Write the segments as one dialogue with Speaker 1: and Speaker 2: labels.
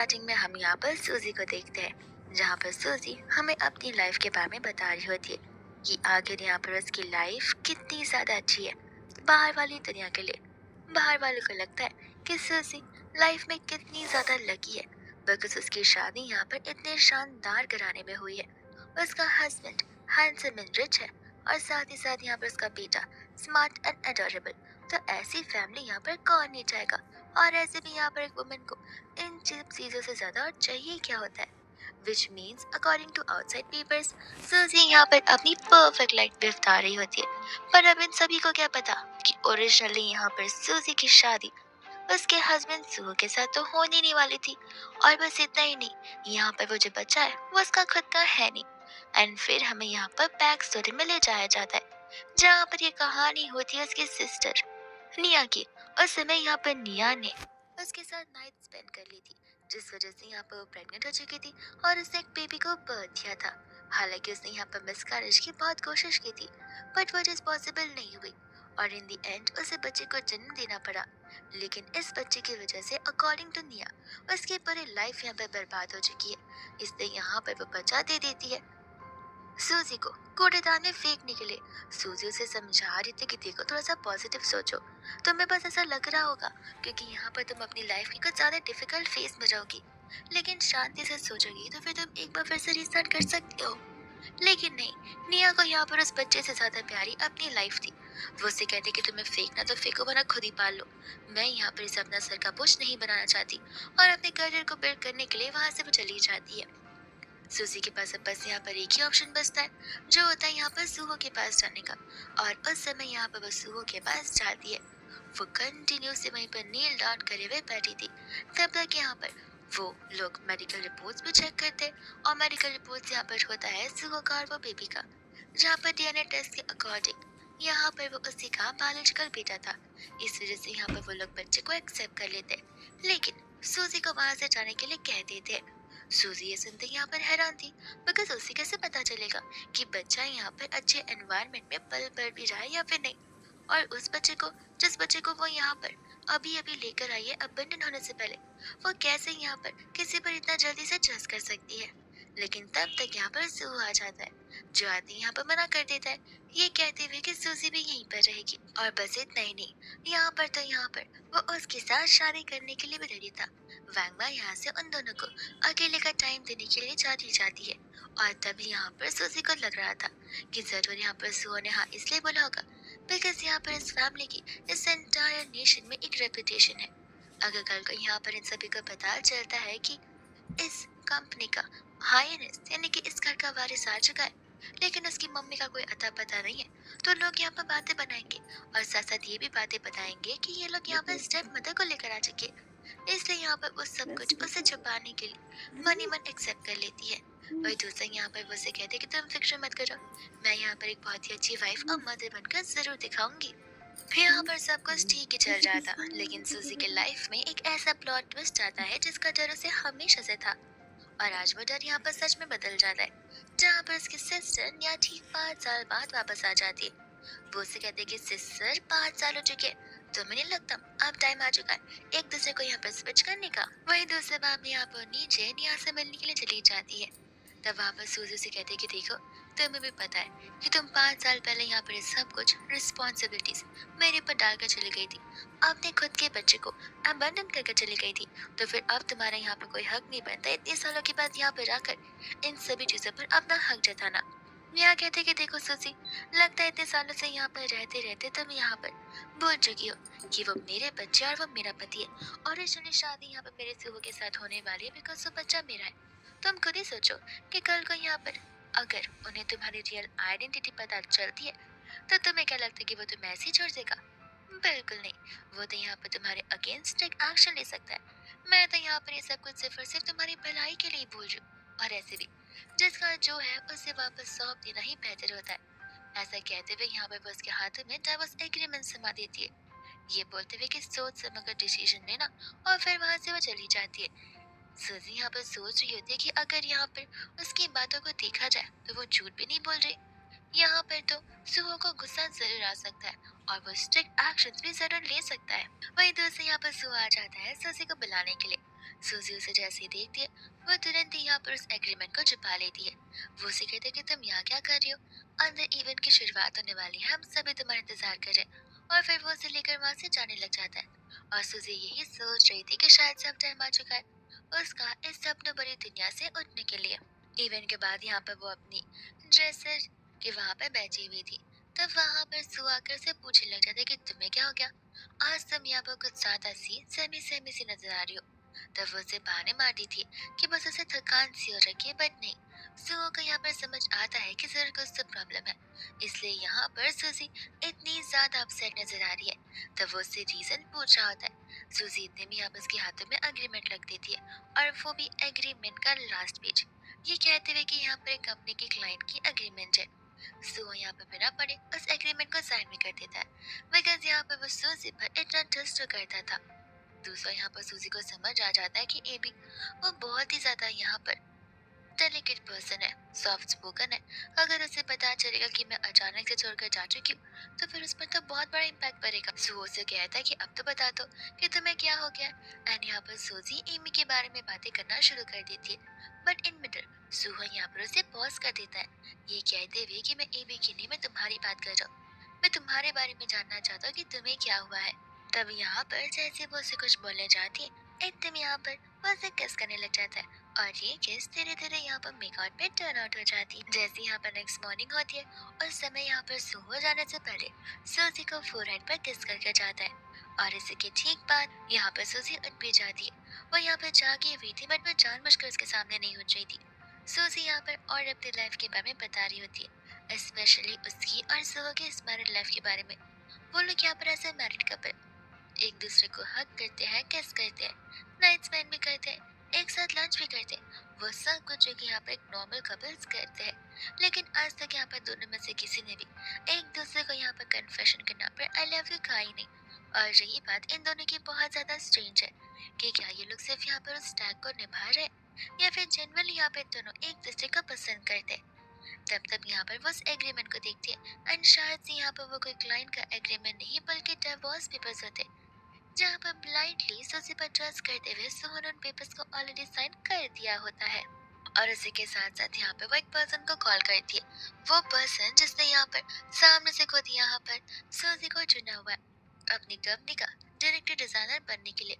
Speaker 1: Starting में हम यहाँ पर सूजी को देखते हैं, जहाँ पर सूजी हमें अपनी लाइफ के बारे में बता रही होती है कि आखिर यहाँ पर उसकी लाइफ कितनी ज्यादा अच्छी है बाहर वाली दुनिया के लिए। बाहर वालों को लगता है कि सूजी लाइफ में कितनी ज्यादा लकी है, बिकॉज उसकी शादी यहाँ पर इतने शानदार घराने में हुई है। उसका हस्बैंड हैंडसम एंड रिच है, और साथ ही साथ यहाँ पर उसका बेटा स्मार्ट एंड अडोरेबल। तो ऐसी फैमिली यहाँ पर कौन नहीं चाहेगा। और ऐसे भी यहाँ पर एक वुमेन को इन चीजों से ज्यादा और चाहिए क्या होता है। Which means according to outside papers, सूजी यहाँ पर अपनी परफेक्ट लाइफ बिता रही होती है। पर अब इन सभी को क्या पता कि ओरिजिनली यहाँ पर सूजी की शादी उसके हस्बैंड सुहो के साथ तो होने नहीं वाली थी। और बस इतना ही नहीं, यहाँ पर वो जो बच्चा है वो उसका खुद का है नहीं। एंड फिर हमें यहाँ पर बैक स्टोरी में ले जाया जाता है, जहाँ पर ये कहानी होती है उसकी सिस्टर निया की। उस समय यहाँ पर निया ने उसके साथ नाइट स्पेंड कर ली थी, जिस वजह से यहाँ पर वो प्रेग्नेंट हो चुकी थी और उसने एक बेबी को बर्थ दिया था। हालांकि उसने यहाँ पर मिसकैरेज की बहुत कोशिश की थी, बट वो चीज पॉसिबल नहीं हुई और इन दी एंड उसे बच्चे को जन्म देना पड़ा। लेकिन इस बच्चे की वजह से अकॉर्डिंग टू निया उसकी पूरी लाइफ यहाँ पर बर्बाद हो चुकी है। इसलिए यहाँ पर वो बचा दे देती है सूजी को कूड़ेदान में फेंकने के लिए। सूजी उसे समझा रही थी कि देखो, थोड़ा सा पॉजिटिव सोचो। तुम्हें बस ऐसा लग रहा होगा क्योंकि यहाँ पर तुम अपनी लाइफ की कुछ ज्यादा डिफिकल्ट फेज में रहोगी, लेकिन शांति से सोचोगी तो फिर तुम एक बार फिर से रिस्टार्ट कर सकते हो। लेकिन नहीं, निया को यहाँ पर उस बच्चे से ज्यादा प्यारी अपनी लाइफ थी। वो उससे कहते कि तुम्हें फेंकना तो फेंको, वरना खुद ही पाल लो। मैं यहाँ पर इसे अपना सर का बोझ नहीं बनाना चाहती, और अपने करियर को बिल्ड करने के लिए वहां से वो चली जाती है। सूजी के पास अब बस यहाँ पर एक ही ऑप्शन बचता है, जो होता है यहाँ पर सुहो के पास जाने का। और उस समय यहाँ पर वो सुहो के पास जाती है। वो कंटिन्यू से वहीं पर नील डाउन करे हुए बैठी थी। तब तक यहाँ पर वो लोग मेडिकल रिपोर्ट्स भी चेक करते, और मेडिकल रिपोर्ट्स यहाँ पर होता है सुहो का और वो बेबी का, जहाँ पर डीएनए टेस्ट के अकॉर्डिंग यहाँ पर वो उसी का बायोलॉजिकल बेटा था। इस वजह से यहाँ पर वो लोग बच्चे को एक्सेप्ट कर लेते, लेकिन सूजी को वहां से जाने के लिए कह देते। सूजी ये सुनते यहाँ पर हैरान थी, बिकॉज उसे कैसे पता चलेगा कि बच्चा यहाँ पर अच्छे एनवायरनमेंट में पल बढ़ भी रहा है या फिर नहीं। और उस बच्चे को, जिस बच्चे को वो यहाँ पर अभी अभी लेकर आई है अबंडन होने से पहले, वो कैसे यहाँ पर किसी पर इतना जल्दी से ट्रस्ट कर सकती है। लेकिन तब तक यहाँ पर सुहू आ जाता है, जो आदमी यहाँ पर मना कर देता है, ये कहते हुए कि सूजी भी यहीं पर रहेगी। और बस इतना ही नहीं, यहाँ पर तो यहाँ पर वो उसके साथ शादी करने के लिए भी रेडी था। वैंगमा यहाँ से उन दोनों को अकेले का टाइम देने के लिए चली जाती है। और तभी यहाँ पर सूजी को लग रहा था कि जरूर यहाँ पर सुहो ने हाँ इसलिए बोला होगा, बिकॉज यहाँ पर इस फैमिली की, इस एंटायर नेशन में एक रेपुटेशन है। अगर कल को यहाँ पर इन सभी को पता चलता है कि इस कंपनी का हाईनेस यानी कि इस घर का वारिस आ चुका है, लेकिन उसकी मम्मी का कोई अता पता नहीं है, तो लोग यहाँ पर बातें बनाएंगे, और साथ साथ ये भी बातें बताएंगे कि ये लोग यहाँ पर स्टेप मदर को लेकर आ चुके। इसलिए यहाँ पर वो सब कुछ उसे छुपाने के लिए मन ही मन एक्सेप्ट कर लेती है। वही दूसरा यहाँ पर वो उसे कहते कि तुम फिक्र मत करो, मैं यहाँ पर एक बहुत ही अच्छी वाइफ और मदर बनकर जरूर दिखाऊंगी। यहाँ पर सब कुछ ठीक ही चल रहा था, लेकिन सूजी के लाइफ में एक ऐसा प्लॉट ट्विस्ट आता है जिसका डर उसे हमेशा से था। और आज वो डर यहाँ पर सच में बदल जाता है, जहाँ पर उसकी सिस्टर या ठीक 5 साल बाद वापस आ जाती है। वो उसे कहते कि सिस्टर 5 साल हो चुके हैं, तुम्हें नहीं लगता अब टाइम आ चुका है एक दूसरे को यहाँ पर स्विच करने का। वही दूसरे बाप यहाँ पर नीचे निया से मिलने के लिए चली जाती है। तब वहाँ पर सूजी से कहते कि देखो, तुम्हें भी पता है कि तुम 5 साल पहले यहाँ पर सब कुछ रिस्पॉन्सिबिलिटीज मेरे ऊपर डालकर चली गई थी, अपने खुद के बच्चे को अबंडन करके चली गई थी, तो फिर अब तुम्हारा यहाँ पर कोई हक नहीं बनता इतने सालों के बाद यहाँ पर आकर इन सभी चीजों पर अपना हक जताना। यहाँ कहते कि देखो सूजी, लगता है इतने सालों से यहाँ पर रहते रहते तुम यहाँ पर भूल चुकी हो कि वो मेरे बच्चे और वो मेरा पति है, और इसलिए शादी यहाँ पर मेरे सुहो के साथ होने वाली है, बिकॉज वो बच्चा मेरा है। तुम खुद ही सोचो कि कल को यहाँ पर अगर उन्हें तुम्हारी रियल आइडेंटिटी पता चलती है, तो तुम्हें क्या लगता है कि वो तुम्हें ऐसे ही छोड़ देगा? बिल्कुल नहीं, वो तो यहाँ पर तुम्हारे अगेंस्ट एक एक्शन ले सकता है। मैं तो यहाँ पर ये सब कुछ सिर्फ और सिर्फ तुम्हारी भलाई के लिए बोल रही हूँ, और ऐसे भी जिसका जो है उसे वापस सौंप देना ही बेहतर होता है। ऐसा कहते हुए यहाँ पर वो उसके हाथों में डाइवोर्स एग्रीमेंट समा देती है, ये बोलते हुए कि सोच समझ कर डिसीजन लेना, और फिर वहां से वो चली जाती है। सूजी यहाँ पर सोच रही होती है कि अगर यहाँ पर उसकी बातों को देखा जाए तो वो झूठ भी नहीं बोल रही। यहाँ पर तो सुहो को गुस्सा जरूर आ सकता है, और वो स्ट्रिक्ट एक्शंस भी जरूर ले सकता है। वही दूसरे यहाँ पर सुहो आ जाता है सूजी को बुलाने के लिए, सूजी उसे जैसे ही देखती है, वो तुरंत ही यहाँ पर उस एग्रीमेंट को छुपा लेती है। वो उसे कहते हैं कि तुम यहाँ क्या कर रही हो, अंदर इवेंट की शुरुआत होने वाली है, हम सभी तुम्हारा इंतजार कर रहे हैं। और फिर वो उसे लेकर वहां से जाने लग जाता है। और सूजी यही सोच रही थी कि शायद सब टाइम आ चुका है उसका इस सपनों भरी दुनिया से उठने के लिए। इवेंट के बाद यहाँ पर वो अपनी ड्रेसर के वहां पर बैठी हुई थी। तब वहां पर सू आकर से पूछने लग जाता है कि तुम्हें क्या हो गया, आज तुम यहाँ पर कुछ ज्यादा सी सहमी सहमी सी नजर आ रही हो। तब वो उसे बहाने मारती थी कि बस उसे थकान सी हो रखी है, बट नहीं, सुओ को यहाँ पर समझ आता है कि जरूर कुछ तो प्रॉब्लम है, इसलिए यहाँ पर सूजी इतनी ज्यादा अपसेट नजर आ रही है। तब वो उससे रीजन पूछ रहा होता है। सूजी इतने में यहाँ पर उसके हाथों में अग्रीमेंट रख देती है, और वो भी एग्रीमेंट का लास्ट पेज, ये कहते हुए कि यहाँ पर एक कंपनी के क्लाइंट की अग्रीमेंट है। सुओ यहाँ पर बिना पढ़े उस एग्रीमेंट को साइन भी कर देता है, बिकॉज यहाँ पर वो सूजी पर इतना ट्रस्ट करता था। दूसरा, यहाँ पर सूजी को समझ आ जाता है कि एबी वो बहुत ही ज्यादा यहाँ पर डेलिकेट पर्सन है, सॉफ्ट स्पोकन है। अगर उसे पता चलेगा कि मैं अचानक से छोड़कर जा चुकी हूँ, तो फिर उस पर तो बहुत बड़ा इम्पैक्ट पड़ेगा। सो उसे कहता है कि अब तो बता दो कि तुम्हें क्या हो गया। एंड यहाँ पर सूजी एमी के बारे में बातें करना शुरू कर देती है, बट इन मिडल सुहो यहाँ पर उसे पॉज कर देता है, ये कहते हुए कि मैं एमी की नहीं, मैं तुम्हारी बात कर रहा हूँ। मैं तुम्हारे बारे में जानना चाहता हूँ कि तुम्हें क्या हुआ है। तब यहाँ पर जैसे वो उसे कुछ बोलने जाती है, एकदम यहाँ पर वो उसे किस करने लग जाता है, और ये किस धीरे धीरे यहाँ पर मेकआउट पे टर्न आउट हो जाती है। जैसे यहाँ पर नेक्स्ट मॉर्निंग होती है, और समय यहाँ पर सो हो जाने से पहले सूजी को फोरहेड पर किस करके जाता है, और इसी के ठीक बाद यहाँ पर सूजी उठ भी जाती है। वो यहाँ पर जागी हुई थी, बट वो जानबूझकर उसके सामने नहीं उठ रही थी। सूजी यहाँ पर और अपनी लाइफ के बारे में बता रही होती है, स्पेशली उसकी और सुहो के इस मैरिड लाइफ के बारे में। वो लोग यहाँ पर ऐसे मैरिड कपल एक दूसरे को हक करते हैं, किस करते हैं, नाइट स्पेंड भी करते हैं, एक साथ लंच भी करते हैं, वो सब कुछ जो कि यहाँ पर एक नॉर्मल कपल्स करते हैं। लेकिन आज तक यहाँ पर दोनों में से किसी ने भी एक दूसरे को यहाँ पर कन्फेशन के नाम पर आई लव यू कहा ही नहीं। और रही बात इन दोनों की बहुत ज्यादा स्ट्रेंज है कि क्या ये लोग सिर्फ यहाँ पर उस टैग को निभा रहे हैं, या फिर जनरली यहाँ पे दोनों एक दूसरे को पसंद करते हैं। तब तक यहाँ पर वो उस एग्रीमेंट को देखती है, एंड शायद से यहाँ पर वो कोई क्लाइंट का एग्रीमेंट नहीं बल्कि डिवोर्स पेपर्स होते हैं, जहाँ पर ब्लाइंडली सूजी पर ट्रस्ट करते हुए सोहन उन पेपर्स को ऑलरेडी साइन कर दिया होता है। और इसी के साथ साथ यहाँ पे वो एक पर्सन को कॉल करती है, वो पर्सन जिसने यहाँ पर सामने से खुद यहाँ पर सूजी को चुना हुआ है अपनी कंपनी का डायरेक्टर डिजाइनर बनने के लिए।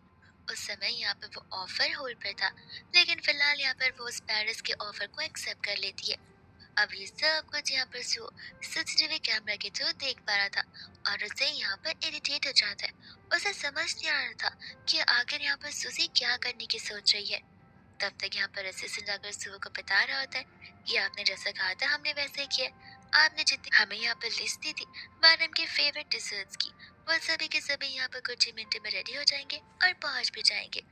Speaker 1: उस समय यहाँ पर वो ऑफर होल्ड पर था, लेकिन फिलहाल यहाँ पर वो उस पेरिस के ऑफर को एक्सेप्ट कर लेती है। अब ये सब कुछ यहाँ पर सो सीसीटीवी कैमरा के थ्रू देख पा रहा था, और उसे यहाँ पर इरिटेट हो जाता है। उसे समझ नहीं आ रहा था कि आखिर यहाँ पर सुजी क्या करने की सोच रही है। तब तक यहाँ पर असिस्टेंट आकर सुबह को बता रहा होता है कि आपने जैसा कहा था हमने वैसे ही किया। आपने जितनी हमें यहाँ पर लिस्ट दी थी मैडम के फेवरेट डिजर्ट्स की, वो सभी के सभी यहाँ पर कुछ ही मिनटों में रेडी हो जाएंगे और पहुंच भी जाएंगे।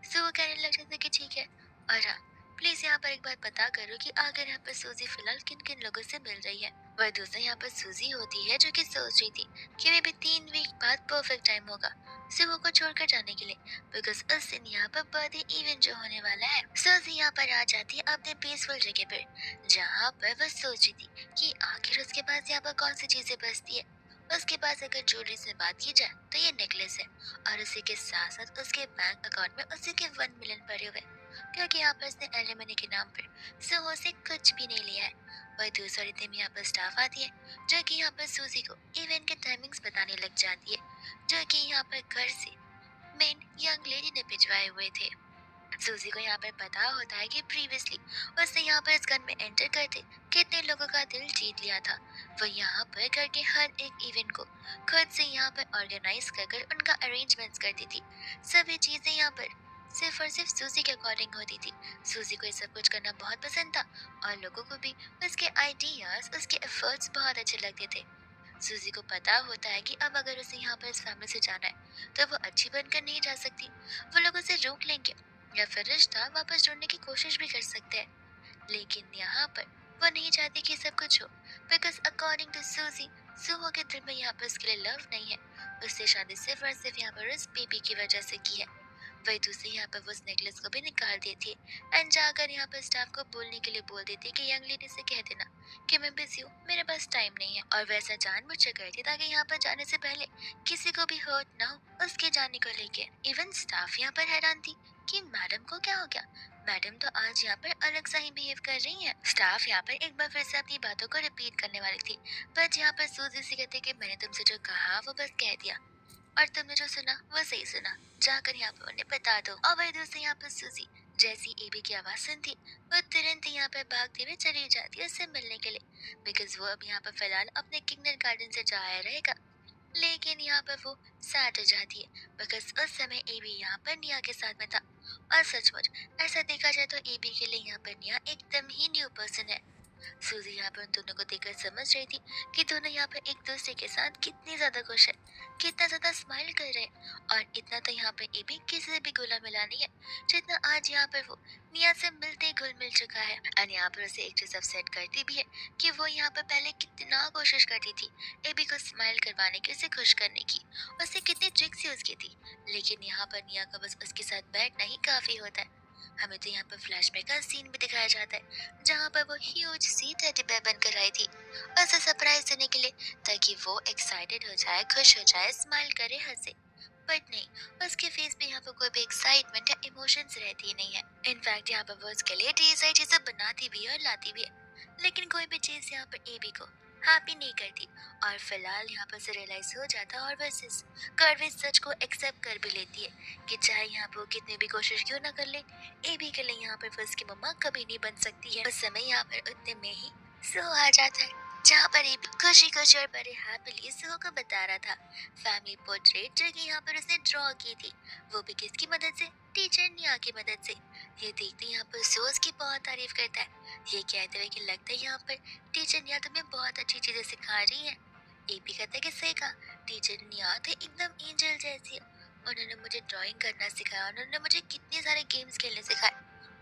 Speaker 1: सुबह कहने लग जाता है कि ठीक है, और हाँ, प्लीज यहाँ पर एक बात पता करो कि आगे यहाँ पर सूजी फिलहाल किन किन लोगों से मिल रही है। वह दूसरा यहाँ पर सूजी होती है जो कि सोच रही थी कि वे भी 3 वीक बाद परफेक्ट टाइम होगा सुबह को छोड़कर जाने के लिए, बिकॉज उस दिन यहाँ पर बर्थडे इवेंट जो होने वाला है। सूजी यहाँ पर आ जाती है अपने पीसफुल जगह पर, जहाँ पर वह सोच रही थी कि आखिर उसके पास यहाँ पर कौन सी चीजें बचती है। उसके पास अगर ज्वेलरी से बात की जाए तो ये नेकलेस है, और उसी के साथ साथ उसके बैंक अकाउंट में उसी के 1 मिलियन पड़े हुए, क्योंकि यहाँ पर उसने एलिमनी के नाम पर सुहो से कुछ भी नहीं लिया है। वही दूसरी टीम यहाँ पर स्टाफ आती है, जो कि यहाँ पर सूजी को इवेंट के टाइमिंग्स बताने लग जाती है, जो कि यहाँ पर घर से मेन यंग लेडी ने भिजवाए हुए थे। सूजी को यहाँ पर पता होता है कि प्रीवियसली उसने यहाँ पर इस घर में एंटर करते कितने लोगों का दिल जीत लिया था। वो यहाँ पर घर के हर एक इवेंट को खुद से यहाँ पर ऑर्गेनाइज कर उनका अरेंजमेंट्स करती थी। सभी चीजें यहाँ पर सिर्फ और सिर्फ सूजी के अकॉर्डिंग होती थी। सूजी को ये सब कुछ करना बहुत पसंद था, और लोगों को भी उसके आइडियाज, उसके एफर्ट्स बहुत अच्छे लगते थे। सूजी को पता होता है कि अब अगर उसे यहाँ पर इस फैमिली से जाना है तो वो अच्छी बनकर नहीं जा सकती। वो लोग उसे रोक लेंगे या फिर रिश्ता वापस जोड़ने की कोशिश भी कर सकते हैं, लेकिन यहाँ पर वो नहीं चाहती कि सब कुछ हो, बिकॉज अकॉर्डिंग टू सूजी सुहो के दिल में यहाँ पर उसके लिए लव नहीं है। उससे शादी सिर्फ और सिर्फ यहाँ पर उस बेबी की वजह से की है। वही दूसरी यहाँ पर वो उस नेकलेस को भी निकाल देती है, एंड जाकर यहाँ पर स्टाफ को बोलने के लिए बोल देती है कि यंग लेडी से कह देना कि मैं बिजी हूँ, मेरे पास टाइम नहीं है। और वैसा जानबूझकर करती ताकि यहाँ पर जाने से पहले किसी को भी हर्ट ना हो उसके जाने को लेके। इवन स्टाफ यहाँ पर हैरान थी कि मैडम को क्या हो गया। मैडम तो आज यहाँ पर अलग सा ही बिहेव कर रही हैं। स्टाफ यहाँ पर एक बार फिर से अपनी बातों को रिपीट करने वाली थी, बट यहाँ पर सूजी से कहते कि मैंने तुमसे जो कहा वो बस कह दिया, और तुमने जो सुना वो सही सुना, जाकर यहाँ पर उन्हें बता दो। और वही दूसरी यहाँ पर सूजी जैसी एबी की आवाज सुनती, वो तुरंत ही यहाँ पर भागते हुए चली जाती है उससे मिलने के लिए, बिकॉज वो अब यहाँ पर फिलहाल अपने किंडर गार्डन से जा आया रहेगा। लेकिन यहाँ पर वो सैड हो जाती है, बिकॉज उस समय एबी यहाँ पर निया के साथ में था। और सचमुच ऐसा देखा जाए तो एबी के लिए यहाँ पर निया एकदम ही न्यू पर्सन है। सूजी यहाँ पर उन दोनों को देखकर समझ रही थी कि दोनों यहाँ पर एक दूसरे के साथ कितनी ज्यादा खुश है, कितना ज्यादा स्माइल कर रहे हैं। और इतना तो यहाँ पर एबी किसी से भी घुला मिला नहीं है जितना आज यहाँ पर वो निया से मिलते ही घुल मिल चुका है। और यहाँ पर उसे एक चीज अपसेट करती भी है कि वो यहाँ पर पहले कितना कोशिश करती थी एबी को स्माइल करवाने की, उसे खुश करने की, उससे कितनी ट्रिक्स यूज की थी, लेकिन यहाँ पर निया का बस उसके साथ बैठना ही काफी होता है। हमें तो यहाँ पर फ्लैशबैक का सीन भी दिखाया जाता है जहाँ पर वो ह्यूज सी टेडी बेयर बनकर आई थी उसे सरप्राइज देने के लिए, ताकि वो एक्साइटेड हो जाए, खुश हो जाए, स्माइल करे, हंसे। बट नहीं, उसके फेस पे यहाँ पर कोई भी एक्साइटमेंट या इमोशंस रहती ही नहीं है। इनफैक्ट यहाँ पर वो उसके लिए ढेर सारी चीजें बनाती भी है और लाती भी है, लेकिन कोई भी चीज यहाँ पर एबी को हैप्पी नहीं करती। और फिलहाल यहाँ पर से रियलाइज हो जाता है और बस इस कड़वे सच को एक्सेप्ट कर भी लेती है कि चाहे यहाँ पर वो कितनी भी कोशिश क्यों ना कर ले, एबी के लिए यहाँ पर वो उसकी मम्मा कभी नहीं बन सकती है। उस समय यहाँ पर उतने में ही सो आ जाता है, जहाँ पर एबी खुशी खुशी और बड़े हैप्पीली सो को बता रहा था फैमिली पोर्ट्रेट जो कि यहाँ पर उसने ड्रॉ की थी, वो भी किसकी मदद से, टीचर निया की मदद से। ये देखते यहाँ पर सो उसकी बहुत तारीफ करता है, ये कहते हुए कि लगता है यहाँ पर टीचर निया तुम्हें बहुत अच्छी चीजें सिखा रही है। एबी कहता है कि सही कहा, टीचर निया तो एकदम एंजल जैसी है, उन्होंने मुझे ड्राइंग करना सिखाया, उन्होंने मुझे कितने सारे गेम्स खेलने सिखाए,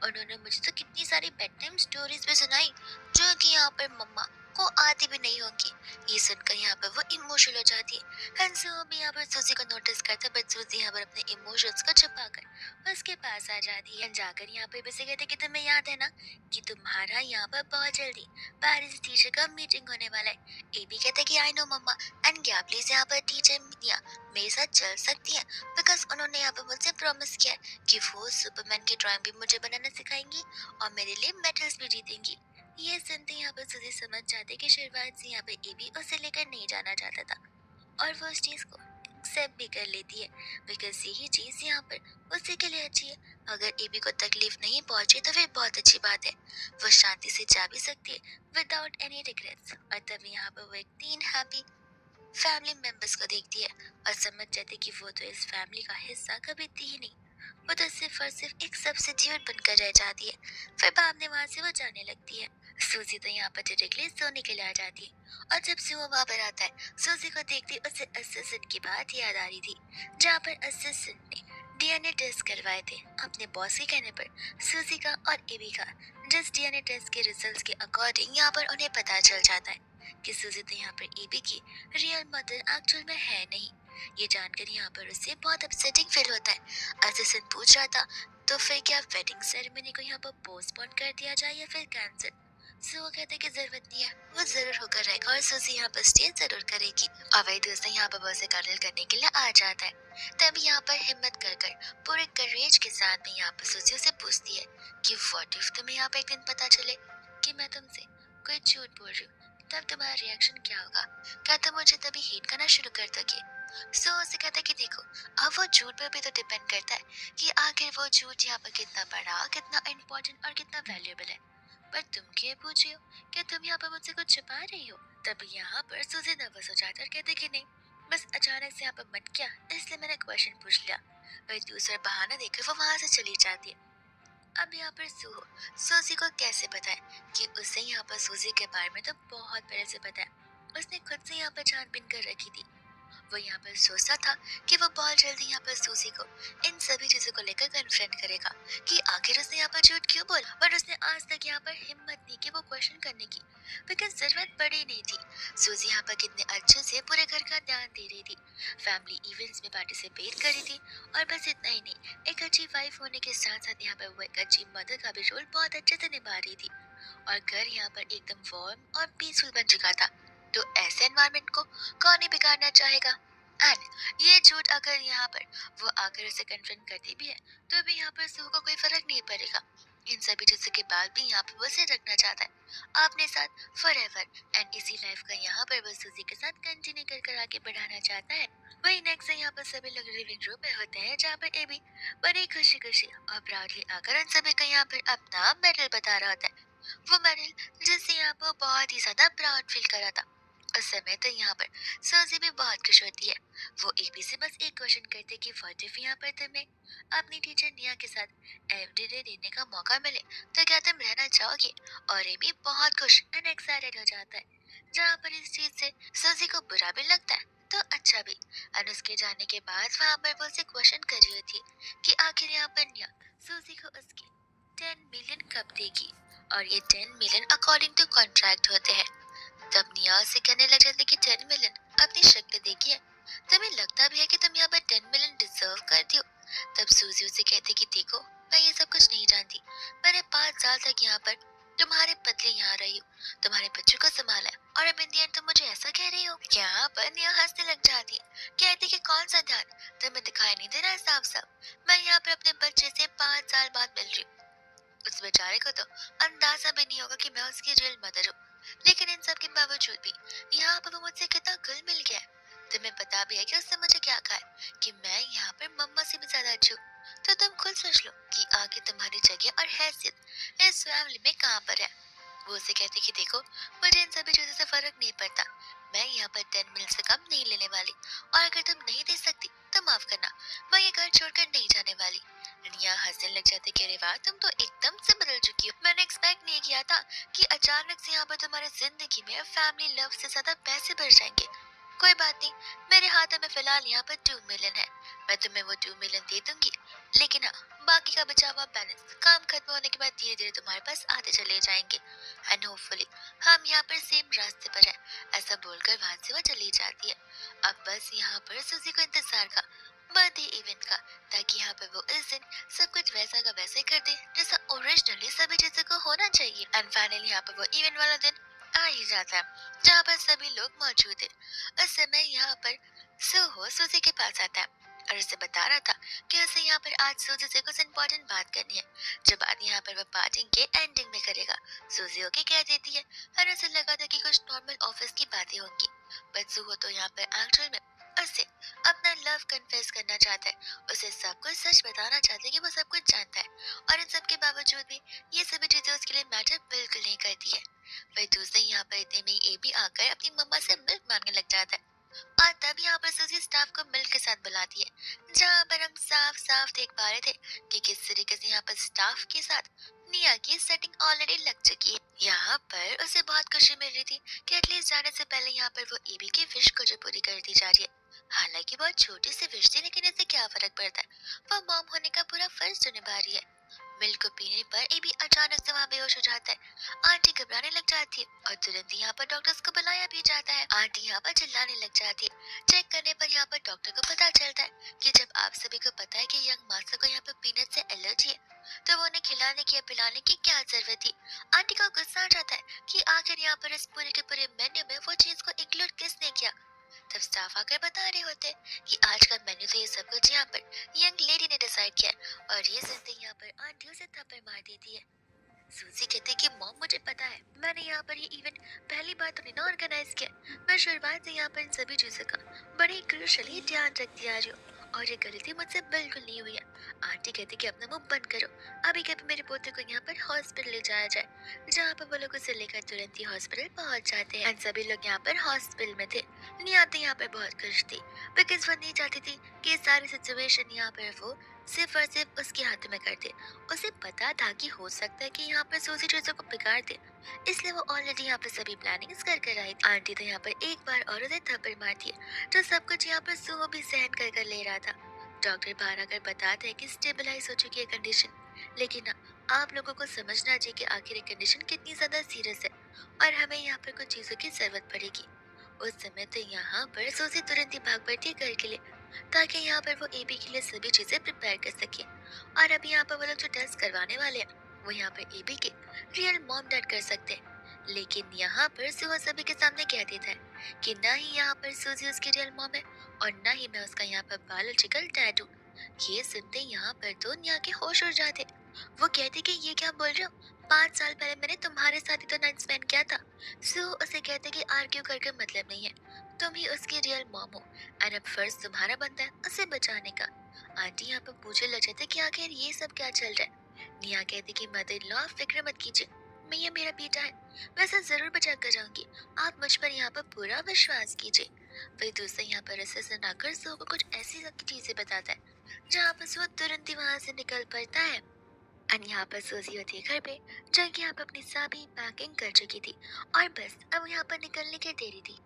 Speaker 1: उन्होंने मुझे तो कितनी सारी बेड टाइम स्टोरीज भी सुनाई जो कि यहाँ पर मम्मा को आती भी नहीं होगी। ये सुनकर यहाँ पर वो इमोशनल हो जाती है। हंसू भी यहाँ पर सूजी को नोटिस करता है, बट सूजी यहाँ पर अपने इमोशंस को छुपाकर उसके पास आ जाती है, जाकर यहाँ पर भी से कहते कि तुम्हें याद है ना कि तुम्हारा यहाँ पर बहुत जल्दी पेरेंट्स टीचर का मीटिंग होने वाला है। एबी कहते कि आई नो मम्मा, एंड क्या प्लीज यहाँ पर टीचर निया मेरे साथ चल सकती है, बिकॉज उन्होंने यहाँ पर मुझसे प्रॉमिस किया है कि वो सुपरमैन की ड्राइंग भी मुझे बनाना सिखाएंगी और मेरे लिए मेडल्स भी जीतेंगी। ये सुनते यहाँ पर सुधी समझ जाते कि शुरुआत से यहाँ पे एबी उसे लेकर नहीं जाना चाहता था, और वो उस चीज को एक्सेप्ट भी कर लेती है, बिकॉज यही चीज यहाँ पर उसी के लिए अच्छी है। अगर एबी को तकलीफ नहीं पहुंचे तो फिर बहुत अच्छी बात है, वो शांति से जा भी सकती है विदाउट एनी रिग्रेट्स। और तभी यहाँ पर वो एक 3 हैप्पी फैमिली मेंबर्स को देखती है और समझ जाती है कि वो तो इस फैमिली का हिस्सा कभी थी ही नहीं, वो तो सिर्फ और सिर्फ एक सब्सिट्यूट बनकर रह जाती है। फिर बाद में वहां से वो जाने लगती है। सूजी तो यहाँ पर डायरेक्टली सोने के लिए आ जाती है, और जब सुबह वहां पर आता है सूजी को देखती उसे असिस्टेंट की बात याद आ रही थी, जहाँ पर असिस्टेंट ने डीएनए टेस्ट करवाए थे अपने बॉस के कहने पर सूजी का और एबी का। जिस डीएनए टेस्ट के रिजल्ट्स के अकॉर्डिंग यहाँ पर उन्हें पता चल जाता है कि सूजी तो यहाँ पर एबी की रियल मदर एक्चुअल में है नहीं। ये जानकर यहाँ पर उसे बहुत अपसेटिंग फील होता है। असिस्टेंट पूछ रहा था तो फिर क्या वेडिंग सेरेमनी को यहाँ पर पोस्टपोन कर दिया जाए या फिर कैंसिल। सो वो कहते कि जरूरत नहीं है, वो जरूर होकर रहेगा और सूजी यहाँ पर स्टे जरूर करेगी। और वही दोस्त यहाँ पर उसे कर्नल करने के लिए आ जाता है। तभी यहाँ पर हिम्मत कर कर पूरे करेज के साथ में यहाँ पर सूजी उसे पूछती है कि व्हाट इफ तुम्हें यहाँ पर एक दिन पता चले कि मैं तुमसे कोई झूठ बोल रही हूँ, तब तुम्हारा रिएक्शन क्या होगा? क्या तुम मुझे तभी हेट करना शुरू कर दोगे? सो उसे कहता है कि देखो, अब वो झूठ पे भी तो डिपेंड करता है कि आखिर वो झूठ यहाँ पर कितना बड़ा, कितना इम्पोर्टेंट और कितना वैल्यूएबल है। पर तुम क्या पूछ रही हो, क्या तुम यहाँ पर मुझसे कुछ छुपा रही हो? तब यहाँ पर सूजी नर्वस हो जाता है और कहते कि नहीं, बस अचानक से यहाँ पर मट गया इसलिए मैंने क्वेश्चन पूछ लिया। वही दूसरा बहाना देकर वो वहां से चली जाती है। अब यहाँ पर सूजी को कैसे पता है कि उसे यहाँ पर सूजी के बारे में तो बहुत पहले से पता है, उसने खुद से यहाँ पर छानबीन कर रखी थी। वो यहाँ पर सोचता था कि वो बहुत जल्दी यहाँ पर सूजी को इन सभी चीजों को लेकर कन्फ्रंट करेगा कि आखिर उसने यहाँ पर झूठ क्यों बोला, पर उसने आज तक यहाँ पर हिम्मत नहीं की वो क्वेश्चन करने की, बिकॉज जरूरत पड़ी नहीं थी। सूजी यहाँ पर कितने अच्छे से पूरे घर का ध्यान दे रही थी, फैमिली इवेंट्स में पार्टिसिपेट कर रही थी, और बस इतना ही नहीं, एक अच्छी वाइफ होने के साथ साथ यहाँ पर वो एक अच्छी मदर का भी रोल बहुत अच्छे से निभा रही थी, और घर यहाँ पर एकदम वार्म और पीसफुल बन चुका था। तो ऐसे एनवायरनमेंट को कौन ही बिगाड़ना चाहेगा। एंड ये झूठ अगर यहाँ पर वो आकर उसे कन्फ्रंट करती भी है तो भी यहाँ पर सुह को कोई फर्क नहीं पड़ेगा। इन सभी चीजों के बाद भी यहाँ पर वो उसे रखना चाहता है अपने साथ फॉर एवर, एंड इसी लाइफ का यहाँ पर वो सूजी के साथ कंटिन्यू कर कर आगे बढ़ाना चाहता है। वही नेक्स्ट यहाँ पर सभी लोग लिविंग रूम में होते हैं जहाँ पर एबी बड़ी खुशी खुशी और प्राउडली आकर उन सभी को यहाँ पर अपना मेडल बता रहा होता है। वो मेडल जिससे यहाँ पर बहुत ही ज्यादा प्राउड फील कर रहा था। उस समय तो यहाँ पर सजी भी बहुत खुश होती है। वो एबी से बस एक क्वेश्चन करते कि व्हाट इफ यहाँ पर तुम्हें अपनी टीचर निया के साथ एवरीडे देने का मौका मिले तो क्या तुम रहना चाहोगे? और एबी बहुत खुश एंड एक्साइटेड हो जाता है। जहाँ पर इस चीज से सजी को बुरा भी लगता है तो अच्छा भी। और उसके जाने के बाद वहाँ पर वो उसे क्वेश्चन कर रही थी कि आखिर यहाँ पर निया सूजी को उसकी 10 मिलियन कब देगी, और ये 10 मिलियन अकॉर्डिंग टू कॉन्ट्रैक्ट होते हैं। तब निया से कहने लग जाते कि 10 मिलियन अपनी शक्ल देखी है, तुम्हें लगता भी है कि तुम यहाँ पर 10 मिलियन डिजर्व करती हो? तब सूजी उसे कहती कि देखो मैं ये सब कुछ नहीं जानती, मैंने 5 साल तक यहाँ पर तुम्हारे बदले यहाँ रही हूँ, तुम्हारे बच्चों को संभाला है, और अब इन दी एंड तुम मुझे ऐसा कह रही हो? यहाँ पर निया हंसने लग जाती है, कहती कि कौन सा ध्यान, तुम्हें दिखाई नहीं दे रहा है साफ साफ मैं यहाँ पर अपने बच्चे से 5 साल बाद मिल रही हूँ। उस बेचारे को तो अंदाजा भी नहीं होगा कि मैं उसकी रियल मदर हूँ, लेकिन इन सब के बावजूद भी यहाँ पर वो मुझसे कितना घुल मिल गया है। तुम्हें पता भी है कि उसने मुझे क्या कहा है कि मैं यहाँ पर मम्मा से भी ज्यादा अच्छी हूँ। तो तुम खुद सोच लो कि आगे तुम्हारी जगह और हैसियत इस फैमिली में कहाँ पर है। वो उसे कहती कि देखो मुझे इन सभी चीजों से फर्क नहीं पड़ता, मैं यहाँ पर 10 मिनट से कम नहीं लेने वाली, और अगर तुम नहीं दे सकती तो माफ करना, मैं ये घर छोड़कर नहीं जाने वाली। रिया हंसने लग जाती कि अरे वाह तुम तो एकदम से बदल चुकी हो, मैंने एक्सपेक्ट नहीं किया था कि अचानक से यहाँ पर तुम्हारी जिंदगी में फैमिली लव से ज्यादा पैसे बढ़ जाएंगे। कोई बात नहीं, मेरे हाथों में फिलहाल यहाँ पर 2 मिलियन है, मैं तुम्हें वो 2 मिलियन दे दूंगी, लेकिन हाँ बाकी का बचा हुआ बैलेंस काम खत्म होने के बाद धीरे धीरे तुम्हारे पास आते चले जाएंगे, एंड होपफुली हम यहाँ पर सेम रास्ते पर हैं। ऐसा बोलकर वहां से वो चली जाती है। अब बस यहाँ पर सुजी को इंतजार का बर्थडे इवेंट का, ताकि यहाँ पर वो इस दिन सब कुछ वैसा का वैसे कर दे जैसा ओरिजिनली सभी चीजों को होना चाहिए। एंड फाइनली यहाँ पर वो इवेंट वाला दिन आ ही जाता है जहाँ पर सभी लोग मौजूद है। उस समय यहाँ पर सुहो सुजी के पास आता है और उसे बता रहा था कि उसे यहाँ पर आज सूजी से कुछ इम्पोर्टेंट बात करनी है, जो बात यहाँ पर वो पार्टी के एंडिंग में करेगा। सूजी ओके कह देती है और उसे लगा था कि कुछ नॉर्मल ऑफिस की बातें होंगी, बट सुहो तो यहाँ पर एक्चुअल में उससे अपना लव कन्फेस करना चाहता है, उसे सब कुछ सच बताना चाहता है कि वो सब कुछ जानता है, और इन सब के बावजूद भी ये सभी चीजें उसके लिए मैटर बिल्कुल नहीं करती है। वही दूसरे यहाँ पर इतने में ए भी आकर अपनी मम्मा से मिल्क मांगने लग जाता है, और तब यहाँ पर सूजी स्टाफ को मिल्क के साथ बुलाती है, जहाँ पर हम साफ साफ देख पा रहे थे कि किस तरीके से यहाँ पर स्टाफ के साथ निया की सेटिंग ऑलरेडी लग चुकी है। यहाँ पर उसे बहुत खुशी मिल रही थी कि एटलीस्ट जाने से पहले यहाँ पर वो एबी की विश को जो पूरी कर दी जा रही है। हालांकि बहुत छोटी सी विश थी, लेकिन इससे क्या फर्क पड़ता है, वो मॉम होने का पूरा फर्ज तो निभा रही है। मिल्क को पीने पर एबी अचानक से वहाँ बेहोश हो जाता है। आंटी घबराने लग जाती है और तुरंत यहाँ पर डॉक्टर्स को बुलाया भी जाता है। आंटी यहाँ पर चिल्लाने लग जाती है। चेक करने पर यहाँ पर डॉक्टर को पता चलता है कि जब आप सभी को पता है कि यंग मास्टर को यहाँ पर पीनट से एलर्जी है, तो वो उन्हें खिलाने की या पिलाने की क्या जरूरत थी। आंटी को गुस्सा आ जाता है कि आखिर यहाँ पर इस पूरे के पूरे मेन्यू में वो चीज को इंक्लूड किसने किया। तब स्टाफ आकर बता रहे होते कि आज का मेन्यू तो ये सब कुछ यहाँ पर यंग लेडी ने डिसाइड किया है, और ये सुनते यहाँ पर आंटी उसे थप्पड़ मार देती है। सूजी कहती कि मॉम मुझे पता है, मैंने यहाँ पर ये इवेंट पहली बार तो नहीं ऑर्गेनाइज किया, मैं शुरुआत से यहाँ पर इन सभी चीजों का बड़ी क्रूशली ध्यान रखती आ रही हूँ, और ये गलती मुझसे बिल्कुल नहीं हुई है। आंटी कहती कि अपना मुंह बंद करो, अभी कभी मेरे पोते को यहाँ पर हॉस्पिटल ले जाया जाए, जहाँ पर वो लोग उसे लेकर तुरंत ही हॉस्पिटल पहुँच जाते हैं। सभी लोग यहाँ पर हॉस्पिटल में थे। निया तो यहाँ पर बहुत खुश थी, बिकॉज वो नहीं चाहती थी कि सारी सिचुएशन यहाँ पर वो सिर्फ और सिर्फ उसके हाथ में कर दे। उसे पता था कि हो सकता है कि यहाँ पर सूजी चीजों को बिगाड़ दे, इसलिए वो ऑलरेडी यहाँ पर सभी प्लानिंग्स कर कर आई थी। आंटी तो यहाँ पर एक बार और उसे थप्पड़ मारती है, तो सब कुछ यहाँ पर सुहो भी सहन कर कर ले रहा था। डॉक्टर बाहर आकर बताते हैं कि स्टेबलाइज हो चुकी है कंडीशन, लेकिन आप लोगों को समझना चाहिए कि आखिर ये कंडीशन कितनी ज्यादा सीरियस है, और हमें यहाँ पर कुछ चीजों की जरूरत पड़ेगी। उस समय तो यहाँ पर सूजी तुरंत ही भाग पड़ती है घर के लिए, ताकि यहाँ पर वो एबी के लिए सभी चीजें प्रिपेयर कर सके। और अभी यहाँ पर वो लोग जो टेस्ट करवाने वाले हैं वो यहाँ पर एबी के रियल मॉम डैड कर सकते हैं, लेकिन यहाँ पर सुबह सभी के सामने कह देता है कि ना ही यहाँ पर सूजी उसकी रियल मॉम है और ना ही मैं उसका यहाँ पर बायोलॉजिकल डैड हूँ। ये सुनते ही यहाँ पर तो निया के होश उड़ जाते। वो कहती कि ये क्या बोल रहे हो, 5 साल पहले मैंने तुम्हारे साथ ही तो नाइट स्पेंड किया था। सो उसे कहते कि आर्ग्यू करके मतलब नहीं है, तुम ही उसकी रियल मॉम हो और अब फर्ज तुम्हारा बनता है उसे बचाने का। आंटी यहाँ पर पूछने लग जाते कि आखिर ये सब क्या चल रहा है। निया कहती कि मदर इन लॉ फिक्र मत कीजिए, मैं ये मेरा बेटा है, वैसे जरूर बचा कर जाऊंगी, आप मुझ पर यहाँ पर पूरा विश्वास कीजिए। फिर दूसरे यहाँ पर असिस्टेंट आकर सो को कुछ ऐसी चीजें बताता है जहाँ पर सो तुरंत ही वहां से निकल पड़ता है। और यहाँ पर सूजी होती है घर पे, जो कि यहाँ पर अपनी सभी पैकिंग कर चुकी थी और बस अब यहाँ पर निकलने की देरी थी।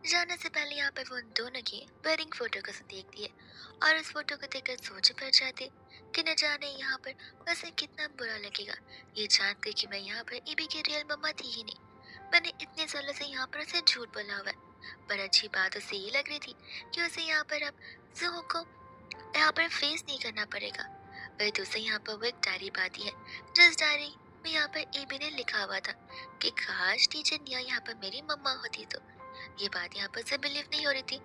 Speaker 1: जाने से पहले यहाँ पर वो उन दोनों की वेडिंग फोटो को देखती है और उस फोटो को देखकर सोच पड़ जाती कि न जाने यहाँ पर उसे कितना बुरा लगेगा ये जानकर कि मैं यहाँ पर ईबी की रियल मम्मा थी ही नहीं, मैंने इतने सालों से यहाँ पर उसे झूठ बोला हुआ है। पर अच्छी बात उसे ये लग रही थी कि उसे यहाँ पर अब जोहो को यहाँ पर फेस नहीं करना पड़ेगा। वह दूसरे यहाँ पर वो एक डायरी पाती है जिस डायरी में यहाँ पर एबी ने लिखा हुआ था कि काश टीचर निया यहाँ पर मेरी मम्मा होती तो। ये बात यहाँ पर से बिलीव नहीं हो रही थी,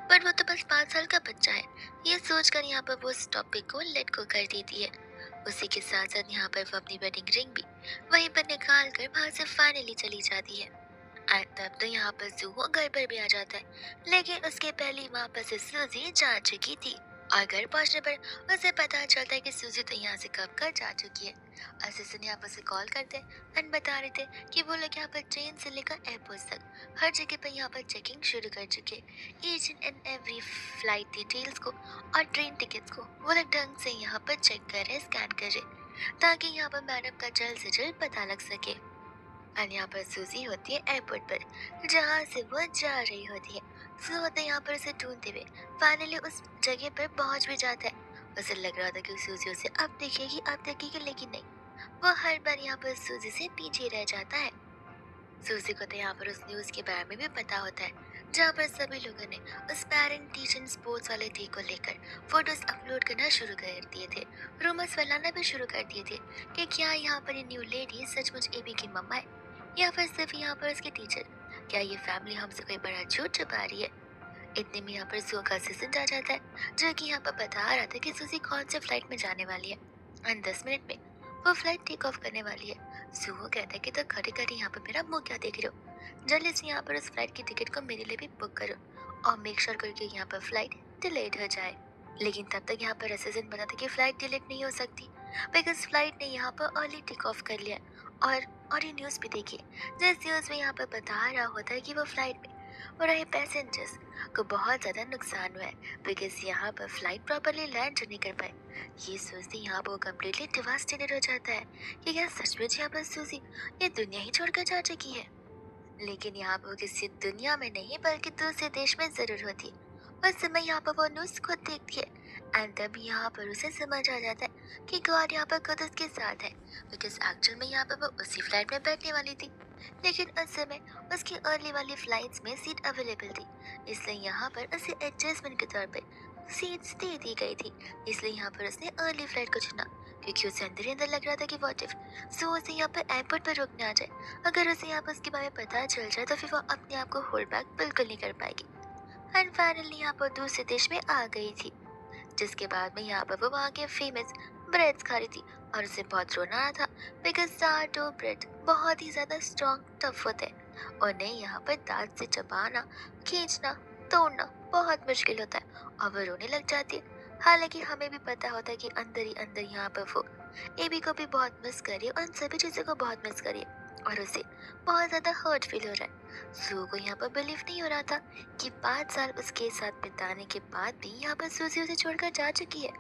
Speaker 1: पर वो तो बस 5 साल का बच्चा है, ये सोचकर यहाँ पर वो उस टॉपिक को लेट को कर देती है। उसी के साथ साथ यहाँ पर वो अपनी वेडिंग रिंग भी वहीं पर निकाल कर वहां से फाइनली चली जाती है। और तब तो यहाँ पर जूहो घर पर भी आ जाता है, लेकिन उसके पहले वहाँ पर से सूजी जा चुकी थी और घर पहुंचने पर उसे पता चलता है कि सूजी तो यहाँ से कब का जा चुकी है। असिस्टेंट यहाँ पर से कॉल करते एंड बता रहे थे कि वो लोग यहाँ पर ट्रेन से लेकर एयरपोर्ट तक हर जगह पर यहाँ पर चेकिंग शुरू कर चुके, each and every flight details को और ट्रेन टिकट्स को वो लोग ढंग से यहाँ पर चेक कर रहे, स्कैन कर रहे, ताकि यहाँ पर मैडम का जल्द से जल्द पता लग सके। और यहाँ पर सूजी होती है एयरपोर्ट पर जहाँ से वो जा रही होती है। सो होते यहाँ पर उसे ढूंढते हुए फाइनली उस जगह पर पहुंच भी जाता है। उसे लग रहा था कि सूजी उसे अब देखेगी, लेकिन नहीं, वो हर बार यहाँ पर सूजी से पीछे रह जाता है। सूजी को तो यहाँ पर उस न्यूज के बारे में भी पता होता है जहाँ पर सभी लोगों ने उस पेरेंट टीचर स्पोर्ट्स वाले डे को लेकर फोटोज अपलोड करना शुरू कर दिए थे, रूमर्स फैलाना भी शुरू कर दिए थे कि क्या यहाँ पर ये न्यू लेडी सचमुच एबी की मम्मा है या फिर सिर्फ यहाँ पर उसके टीचर। क्या ये फैमिली हमसे कोई बड़ा झूठ छुपा रही है। इतने में यहाँ पर जू का असिस्टेंट आ जाता है जो कि यहाँ पर बता रहा था कि सूजी कौन से फ्लाइट में जाने वाली है और 10 मिनट में वो फ्लाइट टेक ऑफ करने वाली है। जू कहता है कि तो खड़े खड़े यहाँ पर मेरा मुंह क्या देख रहे हो, जल्दी से यहाँ पर उस फ्लाइट की टिकट को मेरे लिए भी बुक करो और मेक श्योर करो कि यहाँ पर फ्लाइट डिलेड हो जाए। लेकिन तब तक यहाँ पर असिस्टेंट बताता कि फ्लाइट डिलेड नहीं हो सकती बिकॉज फ्लाइट ने यहाँ पर अर्ली टेक ऑफ कर लिया। और ये न्यूज़ भी देखिए, जिस न्यूज़ में यहाँ पर बता रहा होता है कि वो फ्लाइट में हो रहे पैसेंजर्स को बहुत ज़्यादा नुकसान हुआ है बिकॉज यहाँ पर फ्लाइट प्रॉपरली लैंड नहीं कर पाए। ये सोचते यहाँ पर वो कम्प्लीटली डिवास्टेटेड हो जाता है कि क्या सचमुच यहाँ पर सूजी ये दुनिया ही छोड़कर जा चुकी है। लेकिन यहाँ पर वो किसी दुनिया में नहीं बल्कि दूसरे देश में ज़रूर होती। उस समय यहाँ पर वो न्यूज़ खुद देखती है एंड तब यहाँ पर उसे समझ आ जाता है कि गॉड यहाँ पर खुद उसके साथ है बिकॉज एक्चुअल में यहाँ पर वो उसी फ्लाइट में बैठने वाली थी, लेकिन उस समय उसकी अर्ली वाली फ्लाइट्स में सीट अवेलेबल थी, इसलिए यहाँ पर उसे एडजस्टमेंट के तौर पर सीट्स दे दी गई थी। इसलिए यहाँ पर उसने अर्ली फ्लाइट को चुना क्योंकि उसे अंदर ही अंदर लग रहा था कि व्हाट इफ सो उसे यहाँ पर एयरपोर्ट पर रुकने आ जाए, अगर उसे यहाँ पर उसके बारे में पता चल जाए तो फिर वो अपने आप को होल्ड बैक बिल्कुल नहीं कर पाएगी। एंड फाइनली यहाँ पर दूसरे देश में आ गई थी, जिसके बाद में यहाँ पर वो वहाँ के फेमस ब्रेड्स खा रही थी और उसे बहुत रोना आया था बिकॉज सार्डो ब्रेड बहुत ही ज़्यादा स्ट्रॉन्ग टफ होते हैं, उन्हें यहाँ पर दांत से चबाना, खींचना, तोड़ना बहुत मुश्किल होता है और वो रोने लग जाती है। हालांकि हमें भी पता होता है कि अंदर ही अंदर यहाँ पर वो एबी को भी बहुत मिस करिए और उन सभी चीज़ों को बहुत मिस करिए और उसे बहुत ज़्यादा हर्ट फील हो रहा है। सू को यहाँ पर बिलीव नहीं हो रहा था कि 5 साल उसके साथ बिताने के बाद भी यहाँ पर सूजी उसे छोड़कर जा चुकी है।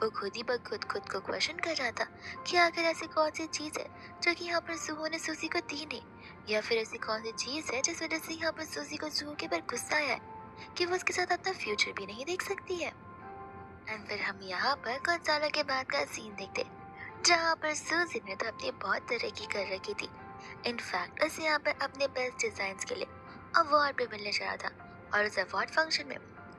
Speaker 1: वो खुद ही खुद को क्वेश्चन कर रहा था कि आखिर ऐसी कौन सी चीज़ है जो कि यहाँ पर सूहो ने सूजी को दी नहीं, या फिर ऐसी कौन सी चीज़ है जिस वजह से यहाँ पर सूजी को सूहो के ऊपर गुस्सा आया है कि वो उसके साथ अपना फ्यूचर भी नहीं देख सकती है। एंड फिर हम यहाँ पर कुछ सालों के बाद का सीन देखते जहाँ पर सूजी ने तो अपनी बहुत तरक्की कर रखी थी। इनफैक्ट उसे यहाँ पर अपने बेस्ट डिजाइन के लिए अवार्ड भी मिलने जा रहा था और उस अवार्ड फंक्शन में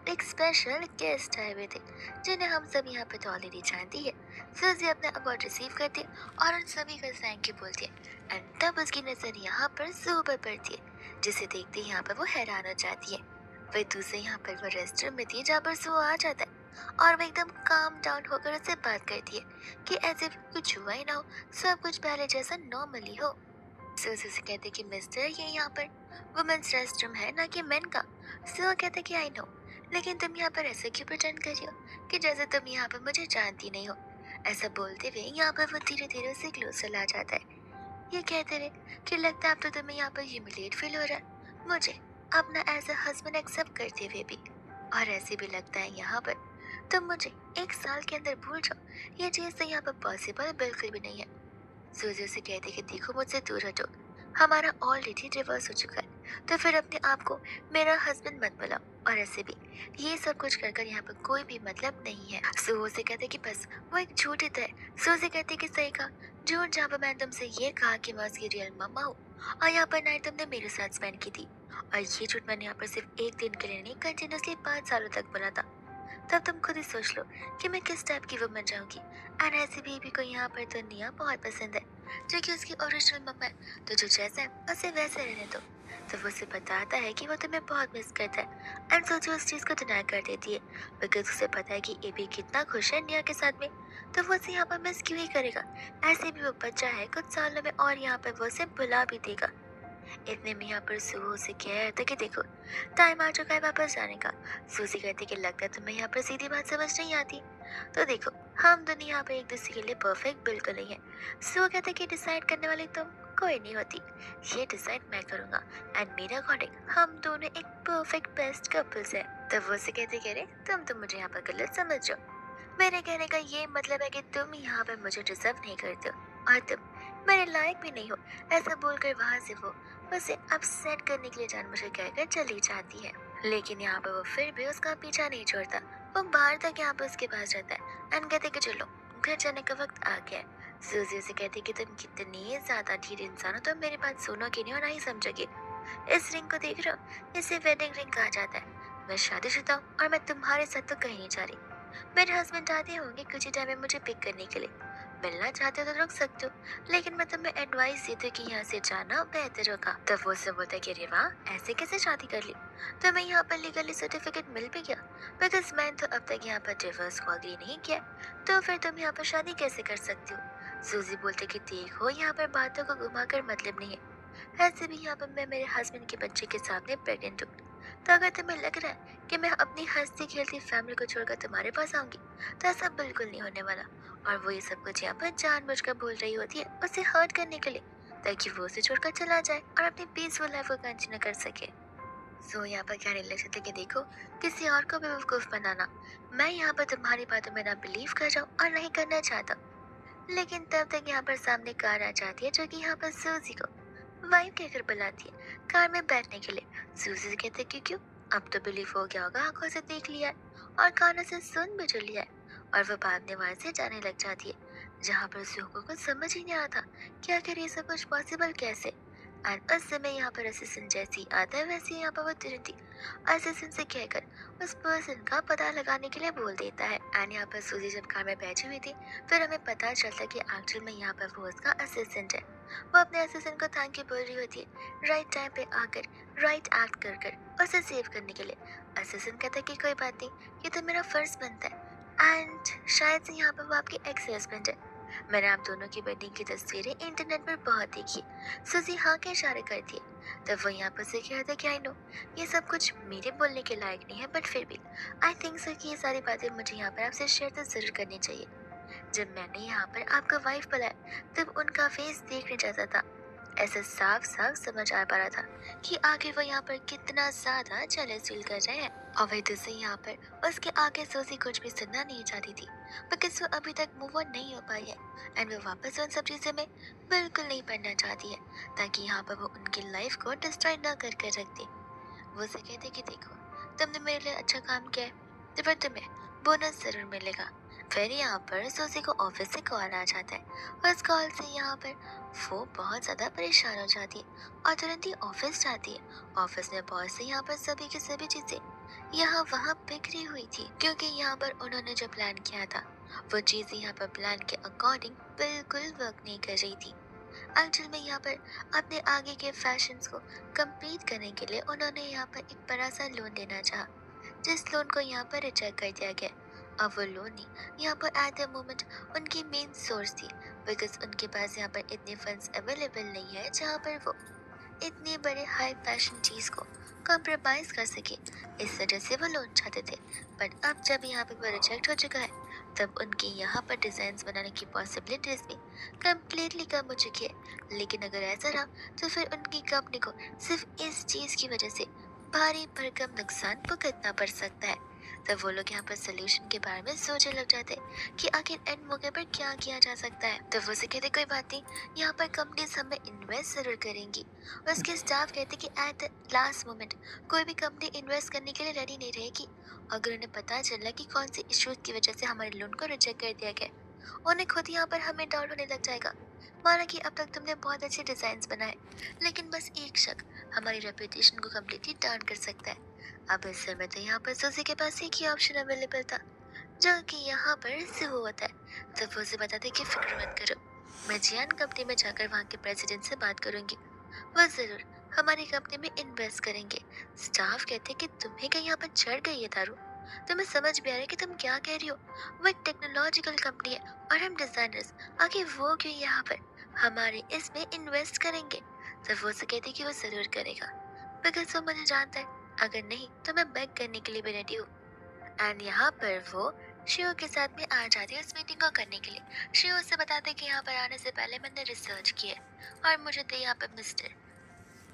Speaker 1: एक स्पेशल गेस्ट आए हुए थे जिन्हें हम सब यहाँ पे तो ऑलरेडी जानती है। सूजी अपना अवार्ड रिसीव करती है और उन सभी का थैंक यू बोलती है एंड तब उसकी नजर यहाँ पर जू पर पड़ती है जिसे देखते ही यहाँ पर वो हैरान हो जाती है। वही दूसरे यहाँ पर वो रेस्टोरेंट में थी जहाँ पर सो आ जाता है और वो एकदम काम डाउन होकर उससे बात करती है कि ऐसे कुछ हुआ ही ना हो, सब कुछ पहले जैसा नॉर्मली हो। सुजी से कहते कि मिस्टर, ये यहाँ पर वुमेन्स रेस्टरूम है ना कि मेन का। सो कहते कि आई नो, लेकिन तुम यहाँ पर ऐसे क्यों प्रिटेंड कर रही हो कि जैसे तुम यहाँ पर मुझे जानती नहीं हो। ऐसा बोलते हुए यहाँ पर वो धीरे धीरे उसे क्लोज चला जाता है। ये कहते रहे कि लगता है अब तो तुम्हें यहाँ पर ह्यूमिलेट फील हो रहा है मुझे अपना एज अ हस्बैंड एक्सेप्ट करते हुए भी। और ऐसे भी लगता है यहाँ पर तुम मुझे एक साल के अंदर भूल जाओ, ये चीज़ तो यहाँ पर पॉसिबल बिल्कुल भी नहीं है। सूजी उसे कहती कि देखो मुझसे दूर हटो, हमारा ऑलरेडी डिवोर्स हो चुका है, तो फिर अपने आप को मेरा हस्बैंड मत बुलाओ। और ऐसे भी ये सब कुछ कर कर यहाँ पर कोई भी मतलब नहीं है। सो उसे कहते कि बस वो एक झूठी तो है। सूजी कहती कि सही कहा, झूठ जहाँ पर मैंने तुमसे ये कहा कि मैं उसकी रियल मम्मा हूँ और यहाँ पर नाइट तुमने मेरे साथ स्पेंड की थी, और ये झूठ मैंने यहाँ पर सिर्फ एक दिन के लिए नहीं, कंटिन्यूसली 5 सालों तक बोला था। तब तुम खुद ही सोच लो कि मैं किस टाइप की वुमन चाहूंगी। एंड ऐसे भी को यहाँ पर तो निया बहुत पसंद है, जो कि उसकी ओरिजिनल मम्मा है, तो जो जैसा है उसे वैसे रहने दो। तो वो उसे बताता है कि वो तुम्हें बहुत मिस करता है एंड सोची उस चीज़ को डिनाई कर देती है, बिकॉज उसे पता है कि एबी कितना खुश है निया के साथ में, तो वो उसे यहाँ पर मिस क्यों ही करेगा। ऐसे भी वो बच्चा है, कुछ सालों में और यहाँ पर वो उसे बुला भी देगा। इतने में यहाँ पर सुबह से कह था कि देखो टाइम आ चुका है वापस जाने का। सूजी कहती कि लगता है तुम्हें यहाँ पर सीधी बात समझ नहीं आती। तो देखो हम दोनों यहाँ पर एक दूसरे के लिए परफेक्ट बिल्कुल नहीं है। सो कहते कि डिसाइड करने वाली तुम कोई नहीं होती, ये डिसाइड मैं करूँगा एंड मेरे अकॉर्डिंग हम दोनों एक परफेक्ट बेस्ट कपल्स है। तब वो से कहते कह रहे तुम तो मुझे यहाँ पर गलत समझ रहे हो। मेरे कहने का ये मतलब है कि तुम यहाँ पर मुझे डिजर्व नहीं करते हो और तुम मेरे लायक भी नहीं हो। ऐसा बोलकर वहां से वो उसे अपसेट करने के लिए जानबूझकर कहकर चली जाती है। लेकिन यहाँ पर वो फिर भी उसका पीछा नहीं छोड़ता। वो बाहर तक यहाँ पर उसके पास जाता है एंड कहते कि चलो घर जाने का वक्त आ गया है। सूजी उसे कहती कि तुम कितनी ज्यादा ढीठ इंसान हो, तुम मेरी बात सुनोगे नहीं और ना ही समझोगे। इस रिंग को देख रहे हो, इसे वेडिंग रिंग कहा जाता है। मैं शादीशुदा हूँ और मैं तुम्हारे साथ तो कहीं नहीं जा रही। मेरे हस्बैंड आते होंगे कुछ ही टाइम में मुझे पिक करने के लिए। मिलना चाहते हो तो रुक सकते हो, लेकिन मैं तुम्हें एडवाइस देती हूँ कि यहाँ से जाना बेहतर होगा। तब वो सब बोलता है कि अरे वाह, ऐसे कैसे शादी कर ली, तो मैं यहाँ पर लीगली सर्टिफिकेट मिल भी गया, बिकॉज मैंने तो अब तक यहाँ पर डिवोर्स को अग्री नहीं किया, तो फिर तुम यहाँ पर शादी कैसे कर सकती हो। सूजी बोलते कि देखो यहाँ पर बातों को घुमा कर मतलब नहीं है, ऐसे भी यहाँ पर मैं मेरे हस्बैंड के बच्चे के सामने प्रेग्नेंट हूँ, तो अगर तुम्हें लग रहा है कि मैं अपनी हंसती खेलती फैमिली को छोड़कर तुम्हारे पास आऊंगी, तो ऐसा बिल्कुल नहीं होने वाला। और वो ये सब कुछ यहाँ पर जानबूझकर बोल रही होती है उसे हर्ट करने के लिए, ताकि वो उसे छोड़कर चला जाए और अपनी पीसफुल लाइफ को कंटिन्यू कर सके। सो यहाँ पर कहने लग जाते कि देखो किसी और को बेवकूफ़ बनाना, मैं यहाँ पर तुम्हारी बातों में ना बिलीव कर रहा हूँ और नहीं करना चाहता। लेकिन तब तक यहाँ पर सामने कार आ जाती है, जो कि यहाँ पर सूजी को वाइफ कहकर बुलाती है कार में बैठने के लिए। सूजी से कहते कि क्यों, अब तो बिलीव हो गया होगा, आंखों से देख लिया है और कानों से सुन भी जो लिया है। और वो भागने वहां से जाने लग जाती है, जहाँ पर सूजी को कुछ समझ ही नहीं आता कि आखिर ये सब कुछ पॉसिबल कैसे। एंड उस समय यहाँ पर असिस्टेंट जैसी आता है, वैसे यहाँ पर वो तुरंत ही असिस्टेंट से कहकर उस पर्सन का पता लगाने के लिए बोल देता है। एंड यहाँ पर सूजी जब कार में बैठी हुई थी, फिर हमें पता चलता कि एक्चुअल में यहाँ पर वो उसका असिस्टेंट है। वो अपने असिस्टेंट को थैंक यू बोल रही होती है, राइट टाइम पे आकर राइट एक्ट कर कर उसे सेव करने के लिए। असिस्टेंट कहता है कि कोई बात नहीं, ये तो मेरा फर्ज बनता है एंड शायद से यहाँ पर वो आपके एक्स हस्बैंड है। मैंने आप दोनों की वेडिंग की तस्वीरें इंटरनेट पर बहुत देखी। सुजी हाँ के इशारे करती है, तब वो यहाँ पर से कहता है कि आई नो ये सब कुछ मेरे बोलने के लायक नहीं है, बट फिर भी आई थिंक सो कि ये सारी बातें मुझे यहाँ पर आपसे शेयर तो जरूर करनी चाहिए। जब मैंने यहाँ पर आपका वाइफ बुलाया, तब उनका फेस देखने जैसा था। ऐसा साफ साफ समझ आ पा रहा था कि आगे वो यहाँ पर कितना ज्यादा जेलस फील कर रहे हैं। और वही दूसरी यहाँ पर उसके आगे सोसी कुछ भी सुनना नहीं चाहती थी, बिकॉज वो अभी तक मूव ऑन नहीं हो पाई है एंड वो वापस उन सब चीज़ों में बिल्कुल नहीं पड़ना चाहती है, ताकि यहाँ पर वो उनकी लाइफ को डिस्ट्रॉय न करके रख दे। वो उसे कहते कि देखो तुमने मेरे लिए अच्छा काम किया है, तो फिर तुम्हें बोनस जरूर मिलेगा। फिर यहाँ पर सोसी को ऑफिस से कॉल आ जाता है। उस कॉल से यहाँ पर वो बहुत ज़्यादा परेशान हो जाती है और तुरंत ही ऑफिस जाती है। ऑफिस में बॉस से यहाँ पर सभी की सभी चीज़ें यहाँ वहाँ बिखरी हुई थी, क्योंकि यहाँ पर उन्होंने जो प्लान किया था वो चीज़ें यहाँ पर प्लान के अकॉर्डिंग बिल्कुल वर्क नहीं कर रही थी। एक्चुअल में यहाँ पर अपने आगे के फैशंस को कंप्लीट करने के लिए उन्होंने यहाँ पर एक बड़ा सा लोन लेना चाहा, जिस लोन को यहाँ पर रिजेक्ट कर दिया गया। अब वो लोन ही यहाँ पर एट द मोमेंट उनकी मेन सोर्स थी, बिकॉज उनके पास यहाँ पर इतने फंड्स अवेलेबल नहीं है जहाँ पर वो इतने बड़े हाई फैशन चीज को कॉम्प्रोमाइज कर सके। इस वजह से वो लोन चाहते थे, बट अब जब यहाँ पे वो रिजेक्ट हो चुका है, तब उनके यहाँ पर डिजाइन बनाने की पॉसिबिलिटीज भी कम्प्लीटली कम हो चुकी है। लेकिन अगर ऐसा रहा तो फिर उनकी कंपनी को सिर्फ इस चीज की वजह से भारी भरकम नुकसान भुगतना पड़ सकता है। तब वो लोग यहाँ पर सोल्यूशन के बारे में सोचने लग जाते कि आखिर एंड मौके पर क्या किया जा सकता है। तब वो से कहते कोई बात नहीं, यहाँ पर कंपनीज हमें इन्वेस्ट जरूर करेंगी। उसके स्टाफ कहते कि एट द लास्ट मोमेंट कोई भी कंपनी इन्वेस्ट करने के लिए रेडी नहीं रहेगी। अगर उन्हें पता चला कि कौन सी इश्यूज की वजह से हमारे लोन को रिजेक्ट कर दिया गया, उन्हें खुद यहाँ पर हमें डाउट होने लग जाएगा। माना कि अब तक तुमने बहुत अच्छे डिजाइन बनाए, लेकिन बस एक शक हमारी रेपुटेशन को कम्प्लीटली टर्न कर सकता है। अब इस समय तो यहाँ पर सुजी के पास एक ही ऑप्शन अवेलेबल था, जो कि यहाँ पर जुहू होता है। तो वो उसे बताते कि फिक्र मत करो, मैं जियान कंपनी में जाकर वहाँ के प्रेसिडेंट से बात करूंगी, वो जरूर हमारी कंपनी में इन्वेस्ट करेंगे। स्टाफ कहते कि तुम्हें कहीं यहाँ पर चढ़ गई है दारू, तुम्हें समझ भी आ रहा है कि तुम क्या कह रही हो। वो एक टेक्नोलॉजिकल कंपनी है और हम डिजाइनर्स, आगे वो क्यों यहाँ पर हमारे इसमें इन्वेस्ट करेंगे। तो वो उसे कहती कि वो जरूर करेगा, बिकॉज वो मुझे जानता है, अगर नहीं तो मैं बैक करने के लिए भी रेडी हूँ। एंड यहाँ पर वो शिव के साथ में आ जाती है उस मीटिंग को करने के लिए। शिव उससे बताते कि यहाँ पर आने से पहले मैंने रिसर्च किया है और मुझे तो यहाँ पर मिस्टर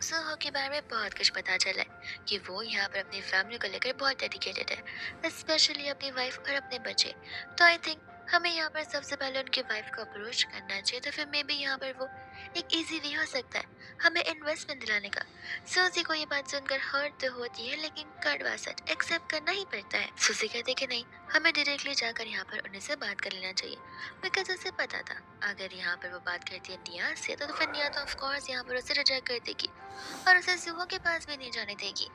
Speaker 1: सुहो के बारे में बहुत कुछ पता चला है कि वो यहाँ पर अपनी फैमिली को लेकर बहुत डेडिकेटेड है, स्पेशली अपनी वाइफ और अपने बच्चे। तो आई थिंक हमें यहाँ पर सबसे पहले उनकी वाइफ को अप्रोच करना चाहिए, तो फिर मे बी यहाँ पर वो एक इजी वे हो सकता है हमें इन्वेस्टमेंट दिलाने का। सूजी को ये बात सुनकर हर्ट तो होती है, लेकिन कड़वा सच एक्सेप्ट करना ही पड़ता है। सूजी कहते कि नहीं, हमें डायरेक्टली जाकर यहाँ पर उन्हीं से बात कर लेना चाहिए, बिकॉज उसे पता था अगर यहाँ पर वो बात करती है निया से तो फिर निया तो ऑफकोर्स यहाँ पर उसे रिजेक्ट कर देगी और उसे सुहो के पास भी नहीं जाने देगी।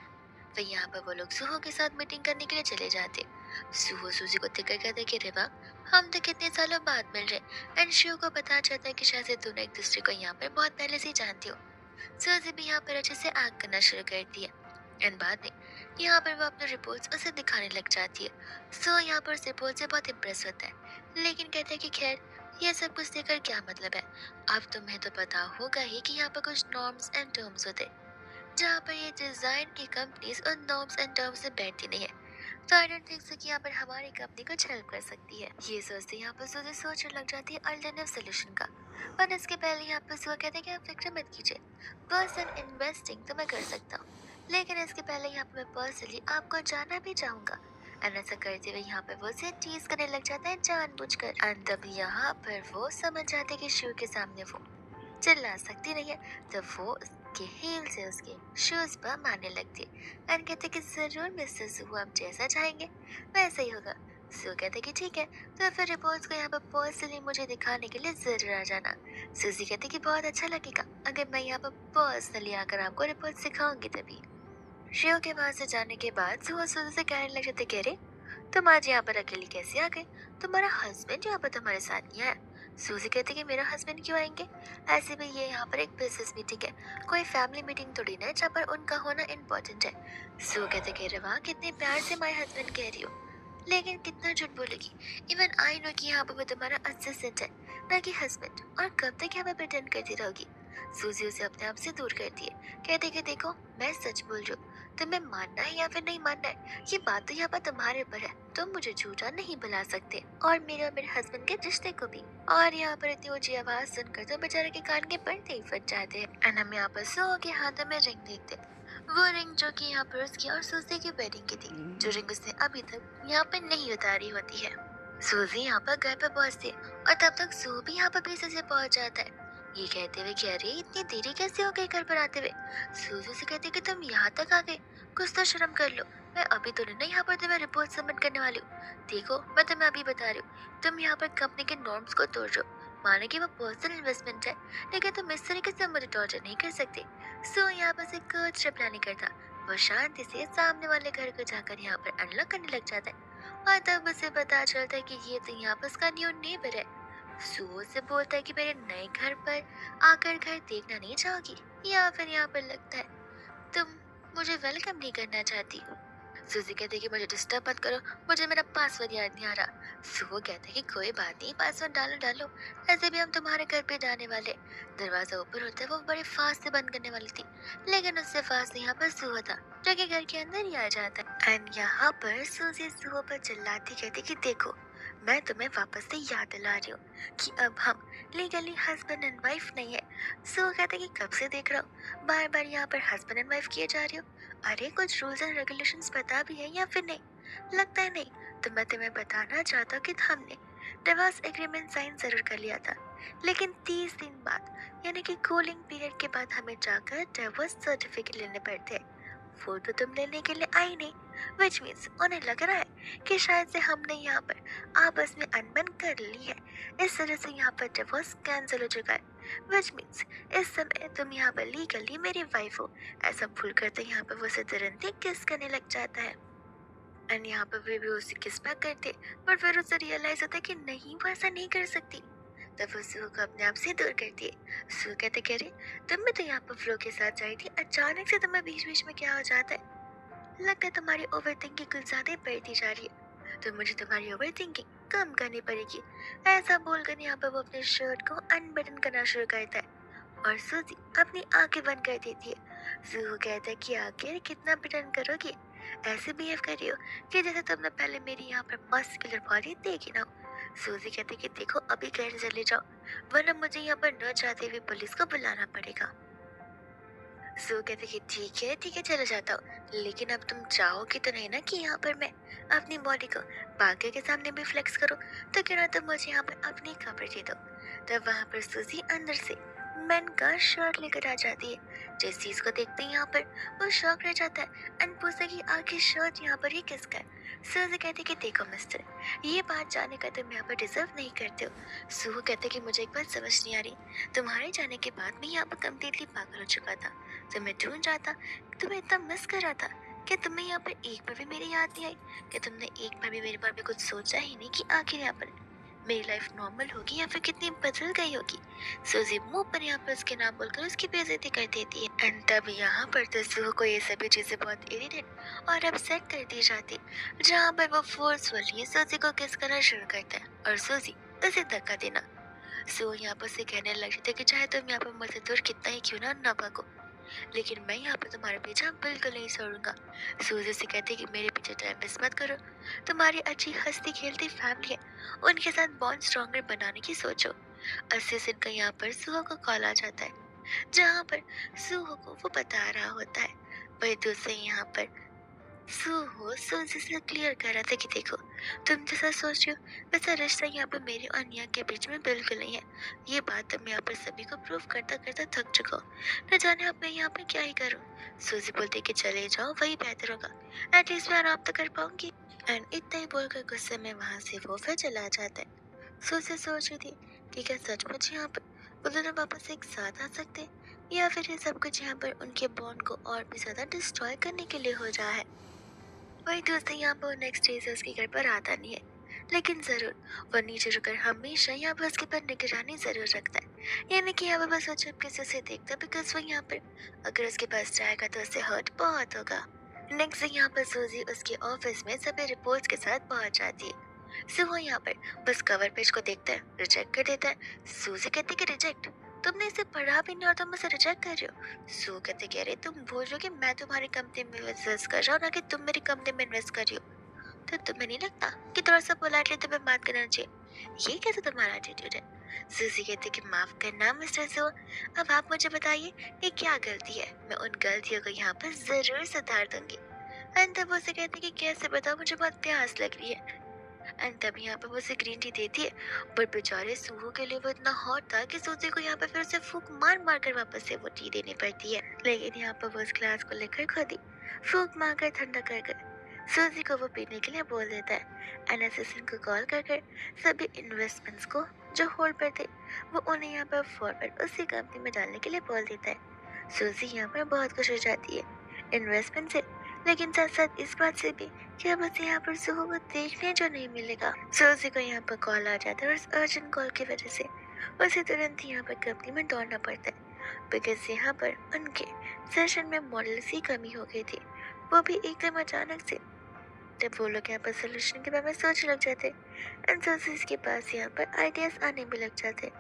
Speaker 1: फिर यहाँ पर वो लोग सुहो के साथ मीटिंग करने के लिए चले जाते। सुहो सूजी को देखकर कहते कि रेवा, हम तो कितने सालों बाद मिल रहे। एंड शिव को पता चलता है कि शायद से दोनों एक दूसरे को यहाँ पर बहुत पहले से ही जानती हो। सूजी भी यहाँ पर अच्छे से एक्ट करना शुरू करती है एंड बाद में यहाँ पर वो अपने रिपोर्ट्स उसे दिखाने लग जाती है। सो यहाँ पर उस रिपोर्ट से बहुत इम्प्रेस होता है, लेकिन कहते हैं कि खैर ये सब कुछ देखकर क्या मतलब है, अब तुम्हें तो पता होगा ही कि यहाँ पर कुछ नॉर्म्स एंड टर्म्स होते हैं, जहाँ पर ये डिजाइन की कंपनीज उन नॉर्म्स एंड टर्म्स से बैठती नहीं है। तो आई डोंट थिंक सो कि यहाँ पर हमारी कंपनी कुछ हेल्प कर सकती है। ये सोचते यहाँ पर सूजी सोचने लग जाती है अल्टरनेटिव सोल्यूशन का। पर इसके पहले यहाँ पर सुहा कहते हैं कि आप फिक्र मत कीजिए, पर्सनल इन्वेस्टिंग तो मैं कर सकता हूँ, लेकिन इसके पहले यहाँ पर मैं पर्सनली आपको जाना भी चाहूंगा। एंड ऐसा करते हुए यहाँ पर वो उसे टीज करने लग जाता है जानबूझकर। एंड तब यहाँ पर वो समझ जाते कि शिव के सामने वो चिल्ला सकती नहीं है, तो वो उसके हील से उसके शूज पर मारने लगती है एंड कहते कि जरूर मिस्टर सू, आप जैसा चाहेंगे वैसा ही होगा। सू कहते कि ठीक है, तो फिर रिपोर्ट्स को यहाँ पर पर्सनली मुझे दिखाने के लिए जरूर आ जाना। सूजी कहते कि बहुत अच्छा लगेगा अगर मैं यहाँ पर पर्सनली आकर आपको रिपोर्ट सिखाऊंगी तभी। शिव के पास से जाने के बाद सुहा सूजी से कहने लग जाते, कह रहे तुम आज यहाँ पर अकेली कैसे आ गए, तुम्हारा हस्बैंड यहाँ पर तुम्हारे साथ नहीं आया। सूजी कहती कि मेरा हस्बैंड क्यों आएंगे, ऐसे भी ये यहाँ पर एक बिजनेस मीटिंग है, कोई फैमिली मीटिंग थोड़ी ना है जहाँ पर उनका होना इम्पोर्टेंट है। सू कहते कह रहे वाह, कितने प्यार से माय हस्बैंड कह रही हो, लेकिन कितना झूठ बोलेगी। इवन आई नो कि यहाँ पर वो तुम्हारा असिस्टेंट है, ना कि हस्बैंड, और कब तक यहाँ पर प्रिटेंड करती रहोगी। सूजी उसे अपने आप से दूर करती है, कहते कि देखो मैं सच बोल रही हूँ, तुम्हें मानना है या फिर नहीं मानना है ये बात तो यहाँ पर तुम्हारे ऊपर है, तुम मुझे झूठा नहीं बुला सकते और मेरे हस्बैंड के रिश्ते को भी। और यहाँ पर इतनी ऊंची आवाज सुनकर तो बेचारे के कान के पर्दे ही फट जाते हैं। एंड हम यहाँ पर सो के हाथों में रिंग देखते, वो रिंग जो कि यहाँ पर उसकी और सूजी की वेडिंग की थी, जो रिंग उसने अभी तक यहाँ पर नहीं उतारी होती है। सूजी यहाँ पर घर पर पहुँचती है और तब तक सू भी यहाँ पर पीछे से पहुँच जाता है, ये कहते हुए कि अरे इतनी देरी कैसे हो गई घर पर आते हुए। सूजी से कहते कि तुम यहाँ तक आ गए, कुछ तो शर्म कर लो, मैं अभी तो नहीं यहाँ पर तुम्हें रिपोर्ट सबमिट करने वाली हूँ। देखो मैं तुम्हें अभी बता रही हूँ, तुम यहाँ पर कंपनी के नॉर्म्स को तोड़ रहे हो। माने कि वो पर्सनल इन्वेस्टमेंट है, लेकिन तुम इस तरीके से मुझे टॉर्चर नहीं कर सकते। सो यहाँ पर से कुछ रिप्लाई नहीं करता, वो शांति से सामने वाले घर को जाकर यहाँ पर अनलॉक करने लग जाता है और तब उसे पता चलता है कि ये तो यहाँ पर उसका न्यू नेबर है। सू से बोलता है कि मेरे नए घर पर आकर घर देखना नहीं चाहोगी, या फिर यहाँ पर लगता है तुम मुझे वेलकम नहीं करना चाहती। सूजी कहती है कि मुझे डिस्टर्ब मत करो, मुझे मेरा पासवर्ड याद नहीं आ रहा। सू कहता है कि कोई बात नहीं, पासवर्ड डालो डालो, ऐसे भी हम तुम्हारे घर पे जाने वाले। दरवाजा ऊपर होता है, वो बड़े फास्ट से बंद करने वाली थी, लेकिन उससे फास्ट यहाँ पर सू था, जो कि घर के अंदर ही आ जाता है। एंड यहाँ पर सूजी सू पर चिल्लाती कहती कि देखो, मैं तुम्हें वापस से याद दिला रही हूँ कि अब हम लीगली हस्बैंड एंड वाइफ नहीं है। सू कहते कि कब से देख रहा हूँ बार बार यहाँ पर हस्बैंड एंड वाइफ किए जा रही हो। अरे कुछ रूल्स एंड रेगुलेशंस पता भी है या फिर नहीं? लगता है नहीं। तो मैं तुम्हें बताना चाहता हूँ कि हमने डिवोर्स एग्रीमेंट साइन जरूर कर लिया था, लेकिन 30 दिन बाद यानी कि कूलिंग पीरियड के बाद हमें जाकर डिवोर्स सर्टिफिकेट लेने पड़ते हैं। वो तो तुम लेने के लिए आई नहीं, विच मीन्स उन्हें लग रहा है कि शायद से हमने यहाँ पर आपस में अनबन कर ली है, इस तरह से यहाँ पर डिवोर्स कैंसिल हो चुका है। विच मीन्स इस समय तुम यहाँ पर लीगली मेरी वाइफ हो। ऐसा भूल करते यहाँ पर वो उसे तुरंत ही किस करने लग जाता है। एंड यहाँ पर वे भी उसे किस बैक करते, पर फिर उसे रियलाइज होता है कि नहीं, वो ऐसा नहीं कर सकती। तब वो सू को अपने आप से दूर करती है। सू कहते कह रही, तुम भी तो यहाँ पर फ्लो के साथ जाई थी, अचानक से तुम्हें बीच बीच में क्या हो जाता है? लगता है तुम्हारी ओवर थिंकिंग कुछ ज्यादा ही बढ़ती जा रही है, तो मुझे तुम्हारी ओवर थिंकिंग कम करनी पड़ेगी। ऐसा बोलकर यहाँ पर वो अपने शर्ट को अनबटन करना शुरू करता है और सूजी अपनी आंखें बंद कर देती है। जू कहता है कि आखिर कितना प्रिटेंड करोगी, ऐसे बिहेव कर रही हो कि जैसे तुमने पहले मेरी यहाँ पर मस्कुलर बॉडी देखी ना हो। सूजी कहती है कि देखो, अभी घर चले जाओ, वरना मुझे यहाँ पर न चाहते हुए पुलिस को बुलाना पड़ेगा। सो कहते कि ठीक है चला जाता हूँ, लेकिन अब तुम चाहोगी तो नहीं ना कि यहाँ पर मैं अपनी बॉडी को बाकी के सामने भी फ्लेक्स करूँ? तो क्यों ना तुम मुझे यहाँ पर अपनी खबर दे दो। तब वहाँ पर सूजी अंदर से मैन का शर्ट लेकर आ जाती है। जिस चीज को देखते ही यहाँ पर वो शॉक रह जाता है एंड पूछता है कि आखिर शर्ट यहाँ पर ही किसका है। सूजी कहती कि देखो मिस्टर, ये बात जाने का तुम यहाँ पर डिजर्व नहीं करते हो। सू कहते कि मुझे एक बात समझ नहीं आ रही, तुम्हारे जाने के बाद मैं यहाँ पर कम्प्लीटली पागल हो चुका था, तुम्हें ढूंढ रहा था, तुम्हें इतना मिस कर रहा था। क्या तुम्हें यहाँ पर एक बार भी मेरी याद नहीं आई? क्या तुमने एक बार भी मेरे बारे में कुछ सोचा ही नहीं कि आखिर यहाँ पर मेरी लाइफ नॉर्मल होगी या फिर कितनी बदल गई होगी? सूजी मुंह पर यहाँ पर उसके नाम बोलकर उसकी बेइज्जती कर देती है। एंड तब यहाँ पर तो सू को ये सभी चीजें बहुत इरिटेट और अपसेट कर दी जाती, जहाँ पर वो फोर्सफुली सूजी को किस करना शुरू करता है और सूजी उसे धक्का देना। सो यहाँ पर से कहने लग जाते कि चाहे तुम यहाँ पर मुझसे दूर कितना ही क्यों ना भागो, लेकिन मैं यहाँ पे तुम्हारे पीछे बिल्कुल नहीं छोड़ूंगा। सूजी से कहती कि मेरे पीछे टाइम वेस्ट मत करो, तुम्हारी अच्छी हंसती खेलती फैमिली है, उनके साथ बॉन्ड स्ट्रॉन्गर बनाने की सोचो। 80 दिन का यहाँ पर सुहो को कॉल आ जाता है, जहाँ पर सुहो को वो बता रहा होता है। वही दूसरे यहाँ पर सुहो सूजी से क्लियर कर रहा था कि देखो, तुम जैसा सोच रहे हो वैसा रिश्ता यहाँ पर मेरे और निया के बीच में बिल्कुल नहीं है। ये बात तो मैं यहाँ पर सभी को प्रूव करता करता थक चुका हूँ, न जाने अब मैं यहाँ पर क्या ही करूँ। सूजी बोलती कि चले जाओ, वही बेहतर होगा, एटलीस्ट मैं आराम तो कर पाऊंगी। एंड इतना ही बोलकर गुस्से में वहाँ से वो फिर चला जाता है। सूजी सोच रही थी कि क्या सचमुच यहाँ पर वो दोनों वापस एक साथ आ सकते हैं, या फिर ये सब कुछ यहाँ पर उनके बॉन्ड को और भी ज्यादा डिस्ट्रॉय करने के लिए हो रहा है। वही दोस्त यहाँ पर नेक्स्ट डे से उसके घर पर आता नहीं है, लेकिन जरूर वो नीचे रुककर हमेशा यहाँ पर उसके पर निगरानी जरूर रखता है। यानी कि यहाँ पर बस वो चुपके से उसे देखता है, बिकॉज वो यहाँ पर अगर उसके पास जाएगा तो उससे हर्ट बहुत होगा। नेक्स्ट डे यहाँ पर सूजी उसके ऑफिस में सभी रिपोर्ट्स के साथ पहुंच जाती है। सो वो यहाँ पर बस कवर पेज को देखता है, रिजेक्ट कर देता है। सूजी कहती कि रिजेक्ट, तुमने इसे पढ़ा भी नहीं और तुम मुझे रिजेक्ट कर रहे हो? सू कहते कह रहे, तुम बोल रहे हो कि मैं तुम्हारी कंपनी में इन्वेस्ट कर रहा हूँ, ना कि तुम मेरी कंपनी में इन्वेस्ट कर रही हो। तो तुम्हें नहीं लगता कि थोड़ा सा पोलाइटली तुम्हें बात करना चाहिए? ये कैसे तुम्हारा एटीट्यूड है? सूजी कहती कि माफ करना मिस्टर सू, अब आप मुझे बताइए कि क्या गलती है, मैं उन गलतियों को यहाँ पर जरूर सुधार दूंगी। एंड तब वो उसे कहती कि कैसे बताओ, मुझे बहुत प्यास लग रही है। एंड तब यहाँ पर वो उसे ग्रीन टी देती है, पर बेचारे सूहो के लिए वो इतना हॉट था कि सूजी को यहाँ पर फिर उसे फूक मार मार कर वापस से वो टी देनी पड़ती है। लेकिन यहाँ पर वो उस ग्लास को लेकर खुद ही फूक मार कर ठंडा कर कर सूजी को वो पीने के लिए बोल देता है। एंड असिस्टेंट को कॉल कर कर सभी इन्वेस्टमेंट्स को जो होल्ड पर थे वो उन्हें यहाँ पर फॉरवर्ड उसी कंपनी में डालने के लिए बोल देता है। सूजी यहाँ पर बहुत खुश हो जाती है इन्वेस्टमेंट से, लेकिन साथ साथ इस बात से भी कि अब उसे यहाँ पर सुबह को देखने जो नहीं मिलेगा। सोजी को यहाँ पर कॉल आ जाता है और उस अर्जेंट कॉल की वजह से उसे तुरंत यहाँ पर कंपनी में दौड़ना पड़ता है, बिकॉज यहाँ पर उनके सेशन में मॉडल्स की कमी हो गई थी, वो भी एकदम अचानक से। तब वो लोग यहाँ पर सोल्यूशन के बारे में सोचने लग जाते एंड सोल्यूशन के पास यहाँ पर आइडियाज आने भी लग जाते,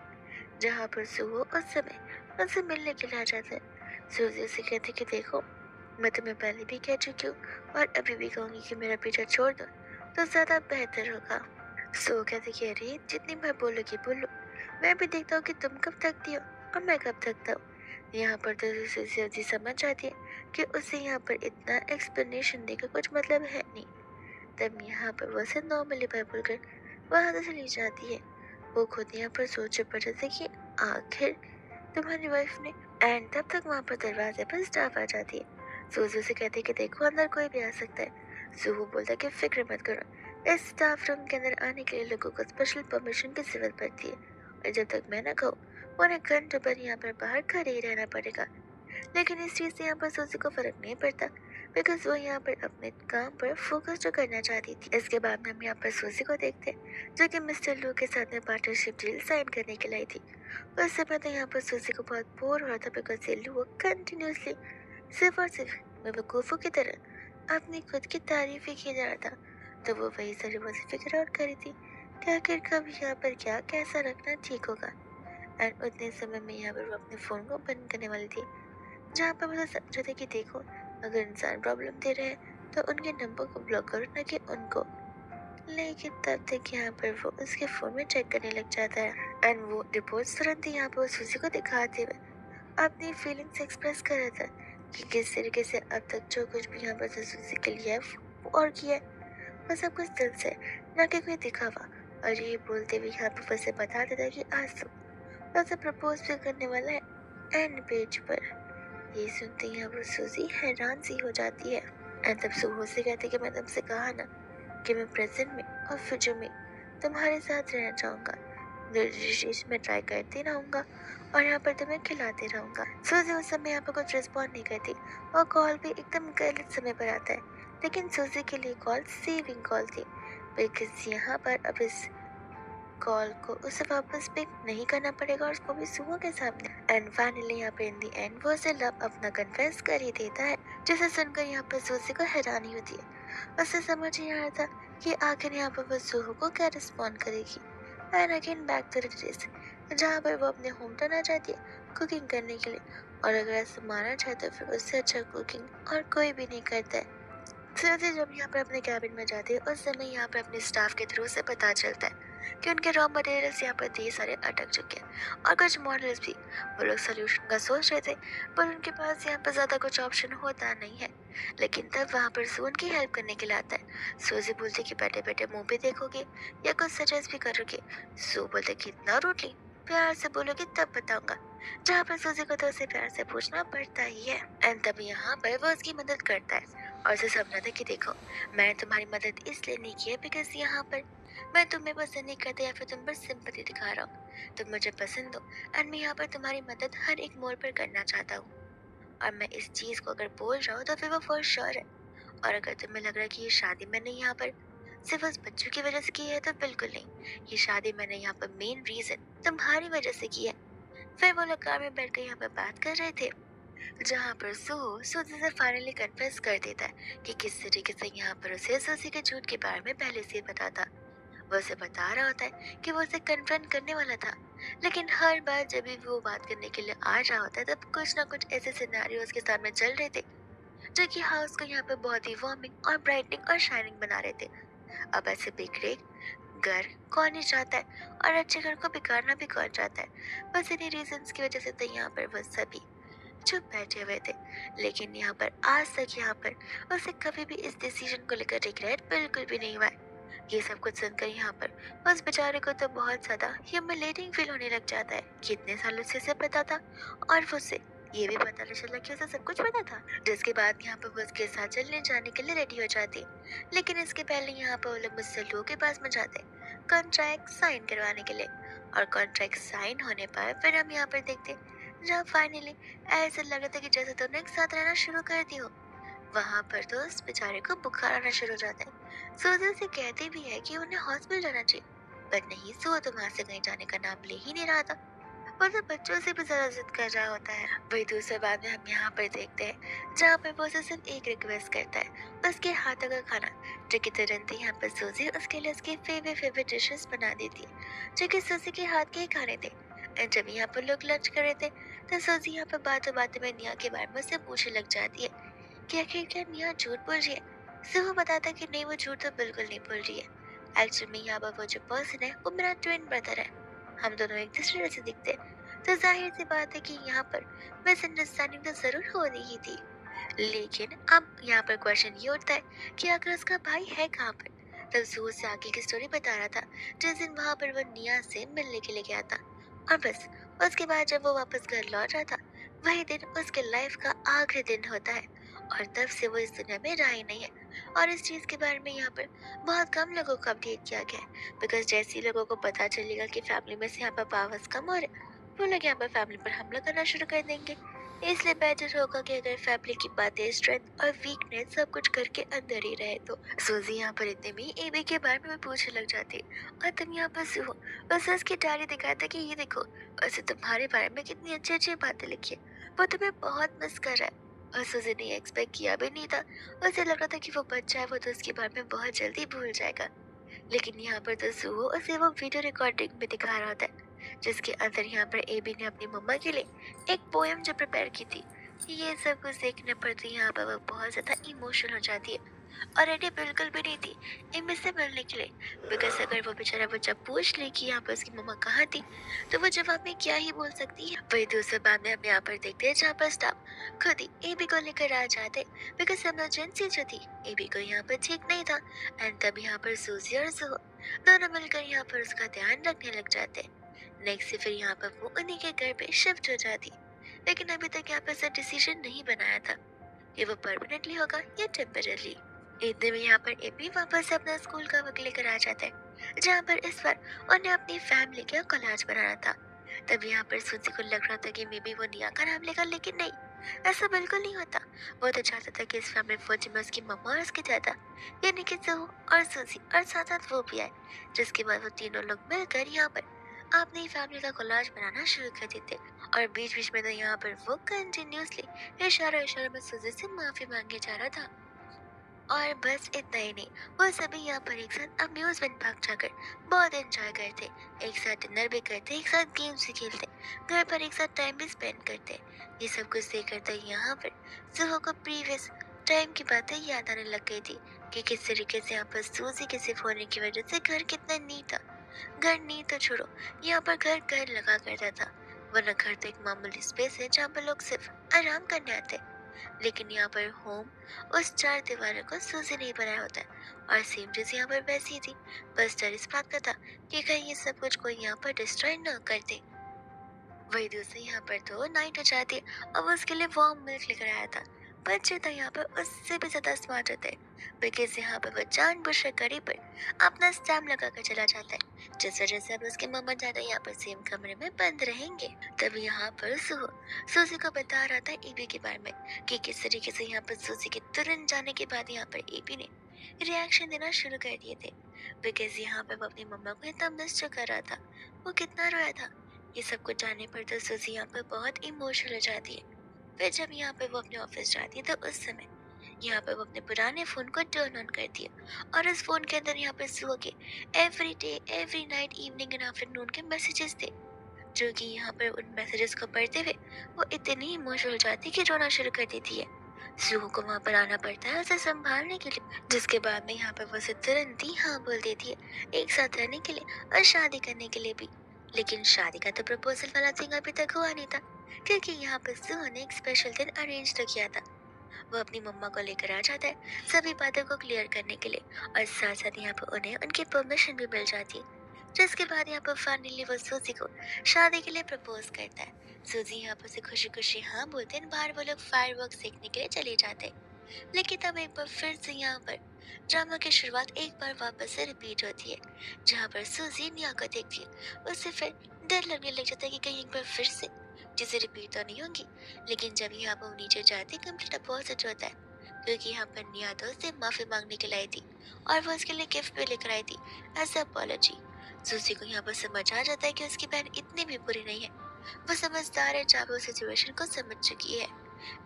Speaker 1: जहाँ पर सुहो उस समय उनसे मिलने के लिए आ जाता है। सूजी उसे कहती कि देखो, मैं तुम्हें पहले भी कह चुकी हूँ और अभी भी कहूँगी कि मेरा पीछा छोड़ दो तो ज़्यादा बेहतर होगा। सो कहती कि अरे जितनी बार बोलोगी बोलो, मैं भी देखता हूँ कि तुम कब थकती हो और मैं कब थकता हूँ। यहाँ पर तो सूजी समझ जाती है कि उसे यहाँ पर इतना एक्सप्लेनेशन देकर कुछ मतलब है नहीं। तब यहाँ पर वो उसे नॉर्मली बाय बोलकर वहाँ से चली जाती है। वो खुद यहाँ पर सोच पड़ जाती कि आखिर तुम्हारी वाइफ ने। एंड तब तक वहाँ पर दरवाजे पर स्टाफ आ जाती है। सूजू से कहती है कि देखो अंदर कोई भी आ सकता है। सूहू बोलता है कि फिक्र मत करो, इस स्टाफ रूम के अंदर आने के लिए लोगों को स्पेशल परमिशन की जरूरत पड़ती है और जब तक मैं ना कहूँ उन्हें घंटों भर यहाँ पर बाहर खड़े ही रहना पड़ेगा। लेकिन इस चीज़ से यहाँ पर सूजी को फर्क नहीं पड़ता, बिकॉज वो यहाँ पर अपने काम पर फोकस जो करना चाहती थी। इसके बाद में हम यहाँ पर सूजी को देखते हैं जो कि मिस्टर लू के साथ में पार्टनरशिप डील साइन करने के लिए आई थी। उस समय तो यहाँ पर सूजी को बहुत बोर हो रहा था, बिकॉज ये लू कंटिन्यूसली सिर्फ और सिर्फ बेवकूफ़ों की तरह अपनी खुद की तारीफ ही किया जा रहा था। तो वो वही सारी बातें फिक्र आउट करी थी कि आखिर कब यहाँ पर क्या कैसा रखना ठीक होगा। एंड उतने समय में यहाँ पर वो अपने फ़ोन को बंद करने वाली थी, जहाँ पर मुझे समझा था कि देखो, अगर इंसान प्रॉब्लम दे रहे हैं तो उनके नंबर को ब्लॉक करो, ना कि उनको। लेकिन तब तक यहाँ पर वो उसके फ़ोन में चेक करने लग जाता है एंड वो रिपोर्ट्स तुरंत ही यहाँ पर सूजी को दिखाते हुए अपनी फीलिंग्स एक्सप्रेस कर रहा था कि किस तरीके से अब तक जो कुछ भी यहाँ पर सूजी के लिए है और किया है वो सब कुछ दिल से, ना कि कोई दिखावा। और ये बोलते हुए यहाँ पर उसे बता देता है कि आज तो उसे प्रपोज भी करने वाला है एंड पेज पर। ये सुनते ही अब सूजी हैरान सी हो जाती है एंड तब सुहो से कहती कि मैं तुमसे कहा ना कि मैं प्रेजेंट में और फ्यूचर में तुम्हारे साथ रहना चाहूँगा, डिश में ट्राई करती रहूँगा और यहाँ पर तुम्हें खिलाते रहूँगा। सूजी उस समय यहाँ पर कुछ रिस्पॉन्ड नहीं करती और कॉल भी एकदम गलत समय पर आता है, लेकिन सूजी के लिए कॉल सेविंग कॉल थी, बिकॉज यहाँ पर अब इस कॉल को उसे वापस पिक नहीं करना पड़ेगा और उसको भी सुबह के सामने। एंड फाइनली यहाँ पे इन दी एंड वो उसे लव अपना कन्फेस कर ही देता है, जिसे सुनकर यहाँ पर सूजी को हैरानी होती है। उसे समझ नहीं आ रहा था कि आखिर यहाँ पर वो सुहो को क्या रिस्पॉन्ड करेगी। And again back to the dish, जहाँ पर वो अपने होम टाउन आ जाती है कुकिंग करने के लिए, और अगर ऐसा माना जाए तो फिर उससे अच्छा कुकिंग और कोई भी नहीं करता है। सूजी जब यहाँ पर अपने कैबिन में जाती है उस समय यहाँ पर अपने स्टाफ के थ्रू से पता चलता है कि उनके रॉ मटेरियल्स यहाँ पर ढेर सारे अटक चुके हैं और कुछ मॉडल्स भी। वो लोग सोल्यूशन का सोच रहे थे पर उनके पास यहाँ पर ज़्यादा कुछ ऑप्शन होता नहीं है। लेकिन तब वहाँ पर सू उनकी हेल्प करने के लिए आता है। सूजी बोलती कि बैठे बैठे मूवी देखोगे या कुछ सजेस्ट भी करोगे। सू बोलते कि इतना रूडली प्यार से बोलोगे तब बताऊंगा, जहाँ पर सूजी को तो उसे प्यार से पूछना पड़ता ही है। एंड तब यहाँ पर वो उसकी मदद करता है और उसे समझा था कि देखो, मैंने तुम्हारी मदद इसलिए नहीं की है बिकॉज यहाँ पर मैं तुम्हें पसंद नहीं करता या फिर तुम पर सिंपैथी दिखा रहा हूँ। तुम मुझे पसंद हो एंड मैं यहाँ पर तुम्हारी मदद हर एक मोड़ पर करना चाहता हूँ, और मैं इस चीज़ को अगर बोल रहा हूँ तो फिर वो फॉर श्योर है। और अगर तुम्हें लग रहा है कि ये शादी मैंने यहाँ पर सिर्फ उस बच्चों की वजह से की है तो बिल्कुल नहीं, ये शादी मैंने यहाँ पर मेन रीज़न तुम्हारी वजह से की है। फिर वो लोग कार में बैठ कर यहाँ पर बात कर रहे थे, जहाँ पर सूजी से फाइनली कन्फेस कर देता है कि किस तरीके से यहाँ पर उसे सूजी के झूठ के बारे में पहले से पता था। वो उसे बता रहा होता है कि वो उसे कन्फ्रंट करने वाला था, लेकिन हर बार जब भी वो बात करने के लिए आ रहा होता है तब कुछ ना कुछ ऐसे सिनेरियोस के सामने चल रहे थे जो कि हाउस को यहाँ पे बहुत ही वार्मिंग और ब्राइटनिंग और शाइनिंग बना रहे थे। अब ऐसे बिगड़े घर कौन ही चाहता है और अच्छे घर को बिगाड़ना भी कौन चाहता है। बस इन्हीं रीजंस की वजह से तो यहाँ पर वो सभी चुप बैठे हुए थे। लेकिन यहाँ पर आज तक यहाँ पर उसे कभी भी इस डिसीजन को लेकर रिग्रेट बिल्कुल भी नहीं हुआ है। ये सब कुछ सुनकर यहाँ पर उस बेचारे को तो बहुत ज्यादा ह्यूमिलेटिंग फील होने लग जाता है कि इतने सालों से उसे पता था और वो उसे ये भी पता नहीं चला कि उसे सब कुछ पता था। जिसके बाद यहाँ पर वो उसके साथ चलने जाने के लिए रेडी हो जाती, लेकिन इसके पहले यहाँ पर वो लोग मुझसे लोगों के पास में जाते कॉन्ट्रैक्ट साइन करवाने के लिए। और कॉन्ट्रैक्ट साइन होने पर फिर हम यहाँ पर देखते जहाँ फाइनली ऐसा लग रहा था कि जैसे दोनों एक साथ रहना शुरू कर दी हो। वहां पर तो उस बेचारे को बुखार आना शुरू हो जाता है। सूजी उसे कहती भी है कि उन्हें हॉस्पिटल जाना चाहिए, पर नहीं, सो तो वहां से कहीं जाने का नाम ले ही नहीं रहा था और तो बच्चों से भी ज्यादा जिद कर रहा होता है। वही दूसरे बाद में हम यहाँ पर देखते हैं जहाँ पर वो उसे सिर्फ एक रिक्वेस्ट करता है, उसके हाथों का खाना, जो कि तुरंत ही यहाँ पर सूजी उसके लिए उसकी फेवरेट डिशेस बना देती है, जो कि सूजी के हाथ के ही खाने थे। और जब यहाँ पर लोग लंच कर रहे थे तो सूजी यहाँ पर बातों बातों में निया के बारे में उससे पूछने लग जाती है कि आखिर क्या निया झूठ बोल रही है। सुबह बताता है कि नहीं, वो झूठ तो बिल्कुल नहीं बोल रही है। एक्चुअली में यहाँ पर वो जो पर्सन है वो मेरा ट्विन ब्रदर है, हम दोनों एक दूसरे जैसे दिखते हैं। तो जाहिर सी बात है कि यहाँ पर मिसअंडरस्टैंडिंग तो जरूर हो रही थी। लेकिन अब यहाँ पर क्वेश्चन ये उठता है कि आखिर उसका भाई है कहाँ पर। तब जू से आगे की स्टोरी बता रहा था जिस दिन वहां पर वो निया से मिलने के लिए गया था, और बस उसके बाद जब वो वापस घर लौट रहा था, वही दिन उसके लाइफ का आखिरी दिन होता है और तब से वो इस दुनिया में रहा ही नहीं है। और इस चीज के बारे में यहाँ पर बहुत कम लोगों को अपडेट किया गया है, बिकॉज जैसे ही लोगों को पता चलेगा कि फैमिली में से यहाँ पर पावर्स कम हो रहे, वो लोग यहाँ पर फैमिली पर हमला करना शुरू कर देंगे। इसलिए बेटर होगा कि अगर फैमिली की बातें, स्ट्रेंथ और वीकनेस सब कुछ करके अंदर ही रहे तो। सूजी यहाँ पर इतने में एबी के बारे में पूछने लग जाती है और तुम यहाँ पर हो, उसे उसकी डायरी दिखाता कि ये देखो, उसे तुम्हारे बारे में कितनी अच्छी अच्छी बातें लिखी है, वो तुम्हें बहुत मिस कर रहा है। और सूजी ने एक्सपेक्ट किया भी नहीं था, उसे लग रहा था कि वो बच्चा है, वो तो उसके बारे में बहुत जल्दी भूल जाएगा। लेकिन यहाँ पर तो सुहो उसे वो वीडियो रिकॉर्डिंग में दिखा रहा था, जिसके अंदर यहाँ पर एबी ने अपनी मम्मा के लिए एक पोएम जो प्रिपेयर की थी। ये सब कुछ देखने पर तो यहाँ पर वो बहुत ज्यादा इमोशनल हो जाती है और रेडी बिल्कुल भी नहीं थी एमी से मिलने के लिए, बिकॉज अगर वो बेचारा बच्चा पूछ ले कि यहाँ पर उसकी मम्मा कहाँ थी तो वो जवाब में क्या ही बोल सकती है। वही दूसरे बाद में हम यहाँ पर देखते हैं जहाँ पर स्टाफ खुद ही एबी को लेकर आ जाते, बिकॉज इमरजेंसी जो थी एबी को यहाँ पर ठीक नहीं था। एंड तब यहाँ पर सूजी और सुहो दोनों मिलकर यहाँ पर उसका ध्यान रखने लग जाते। नेक्स्ट से फिर यहाँ पर वो उन्हीं के घर पे शिफ्ट हो जाती, लेकिन अभी तक यहाँ पर से डिसीजन नहीं बनाया था कि वो परमानेंटली होगा या टेम्पररी। इतने में यहाँ पर एपी वापस से अपना स्कूल का वक्त लेकर आ जाता है, जहाँ पर इस बार उन्हें अपनी फैमिली का कोलाज बनाना था। तब यहाँ पर सूजी को लग रहा था कि मे बी वो निया का नाम लेगा, लेकिन नहीं, ऐसा बिल्कुल नहीं होता। वो तो चाहता था कि इस फैमिली फौजी में उसकी मम्मा और उसके दादा यानी कि जहू और सूजी और साथ साथ वो भी आए, जिसके बाद वो तीनों लोग मिलकर यहाँ पर अपनी फैमिली का कोलाज बनाना शुरू कर देते। और बीच बीच में तो यहाँ पर वो कंटिन्यूसली इशारा इशारा में सूजी से माफी मांगे जा रहा था। और बस इतना ही नहीं, वो सभी यहाँ पर एक साथ अम्यूजमेंट पार्क जाकर बहुत एंजॉय करते, एक साथ डिनर भी करते, एक साथ गेम्स भी खेलते, घर पर एक साथ टाइम भी स्पेंड करते। ये सब कुछ देख कर तो यहाँ पर सुहो को प्रीवियस टाइम की बातें याद आने लग गई थी कि किस तरीके से यहाँ पर सूजी के सिर्फ होने की वजह से घर कितना नीट था। घर नीट तो छोड़ो, यहाँ पर घर घर लगा करता था, वरना घर तो एक मामूली स्पेस है जहाँ पर लोग सिर्फ आराम करने आते, लेकिन यहाँ पर होम उस चार दीवारों को सूजी नहीं बनाया होता है। और सेम चीज यहाँ पर वैसी ही थी, बस डर इस बात का था कि कहीं ये सब कुछ कोई यहाँ पर डिस्ट्रॉय न कर दे। वही दूसरी यहाँ पर तो नाइट हो जाती है और वो उसके लिए वार्म मिल्क लेकर आया था। बच्चे तो यहाँ पर उससे भी ज्यादा स्मार्ट होते हैं, बिकॉज यहाँ पर वो जानबूझकर घड़ी पर अपना स्टैम्प लगा कर चला जाता है, जिस वजह से अब उसके मम्मा दादा यहाँ पर सेम कमरे में बंद रहेंगे। तभी यहाँ पर सुहो सूजी को बता रहा था एबी के बारे में कि किस तरीके से यहाँ पर सूजी के तुरंत जाने के बाद यहाँ पर एबी ने रिएक्शन देना शुरू कर दिए थे, बिकॉज यहाँ पर वो अपनी मम्मा को इतना मिस जो कर रहा था, वो कितना रोया था। ये सब कुछ जानने पर तो सूजी यहाँ पर बहुत इमोशनल हो जाती है। फिर जब यहाँ पे वो अपने ऑफिस जाती है तो उस समय यहाँ पे वो अपने पुराने फोन को टर्न ऑन करती है और उस फोन के अंदर यहाँ पे सुबह के every day every night evening and afternoon के मैसेजेस थे, जो कि यहाँ पर उन मैसेजेस को पढ़ते हुए वो इतनी इमोशनल हो जाती है कि रोना शुरू कर देती है। सुहो को वहाँ पर आना पड़ता है उसे संभालने के लिए, जिसके बाद में यहाँ पर वो उसे तुरंत ही हाँ बोल देती है एक साथ रहने के लिए और शादी करने के लिए भी। लेकिन शादी का तो प्रपोजल वाला थिंग अभी तक हुआ नहीं था, क्योंकि यहाँ पर सुहो ने एक स्पेशल दिन अरेंज तो किया था। वो अपनी मम्मा को लेकर आ जाता है सभी बातों को क्लियर करने के लिए, और साथ साथ यहाँ पर उन्हें उनकी परमिशन भी मिल जाती है, जिसके बाद यहाँ पर फाइनली वो सूजी को शादी के लिए प्रपोज करता है। सूजी यहाँ पर से खुशी खुशी हाँ बोलते हैं, बाहर वो लोग फायर देखने के लिए चले जाते हैं। लेकिन तब एक बार फिर से यहाँ पर ड्रामा की शुरुआत एक बार वापस से रिपीट होती है, जहाँ पर सूजी निया को देखती है, उससे फिर डर लगने लग जाता है कि कहीं एक बार फिर से चीजें रिपीट तो नहीं होंगी। लेकिन जब यहाँ पर वो नीचे जाती कंप्लीट अपोजिट होता है, क्योंकि यहाँ पर निया तो उससे माफी मांगने के लिए आई थी और वो उसके लिए गिफ्ट भी लेकर आई थी एज अपोलॉजी। सूजी को यहाँ पर समझ आ जाता है कि उसकी बहन इतनी भी बुरी नहीं है, वो समझदार है जहाँ पे उस सिचुएशन को समझ चुकी है।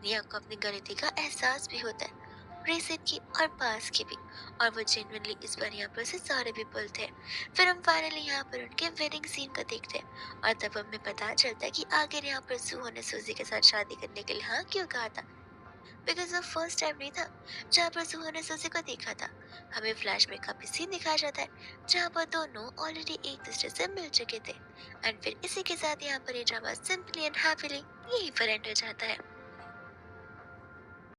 Speaker 1: निया को अपनी गलती का एहसास भी होता है, रेसिप की और पास की भी, और वो जेन्युइनली इस बार यहाँ पर से सारे भी बोलते हैं। फिर हम फाइनली यहाँ पर उनके वेडिंग सीन को देखते हैं और तब हमें पता चलता है कि आखिर यहाँ पर सूहो ने सूजी के साथ शादी करने के लिए हाँ क्यों कहा था। बिकॉज वो फर्स्ट टाइम नहीं था जहाँ पर सूहो ने सूजी को देखा था। हमें फ्लैशबैक का भी सीन दिखाया जाता है जहाँ पर दोनों ऑलरेडी एक दूसरे से मिल चुके थे। एंड फिर इसी के साथ यहाँ पर ये ड्रामा सिंपली एंड हैप्पीली यहीं पर एंड हो जाता है।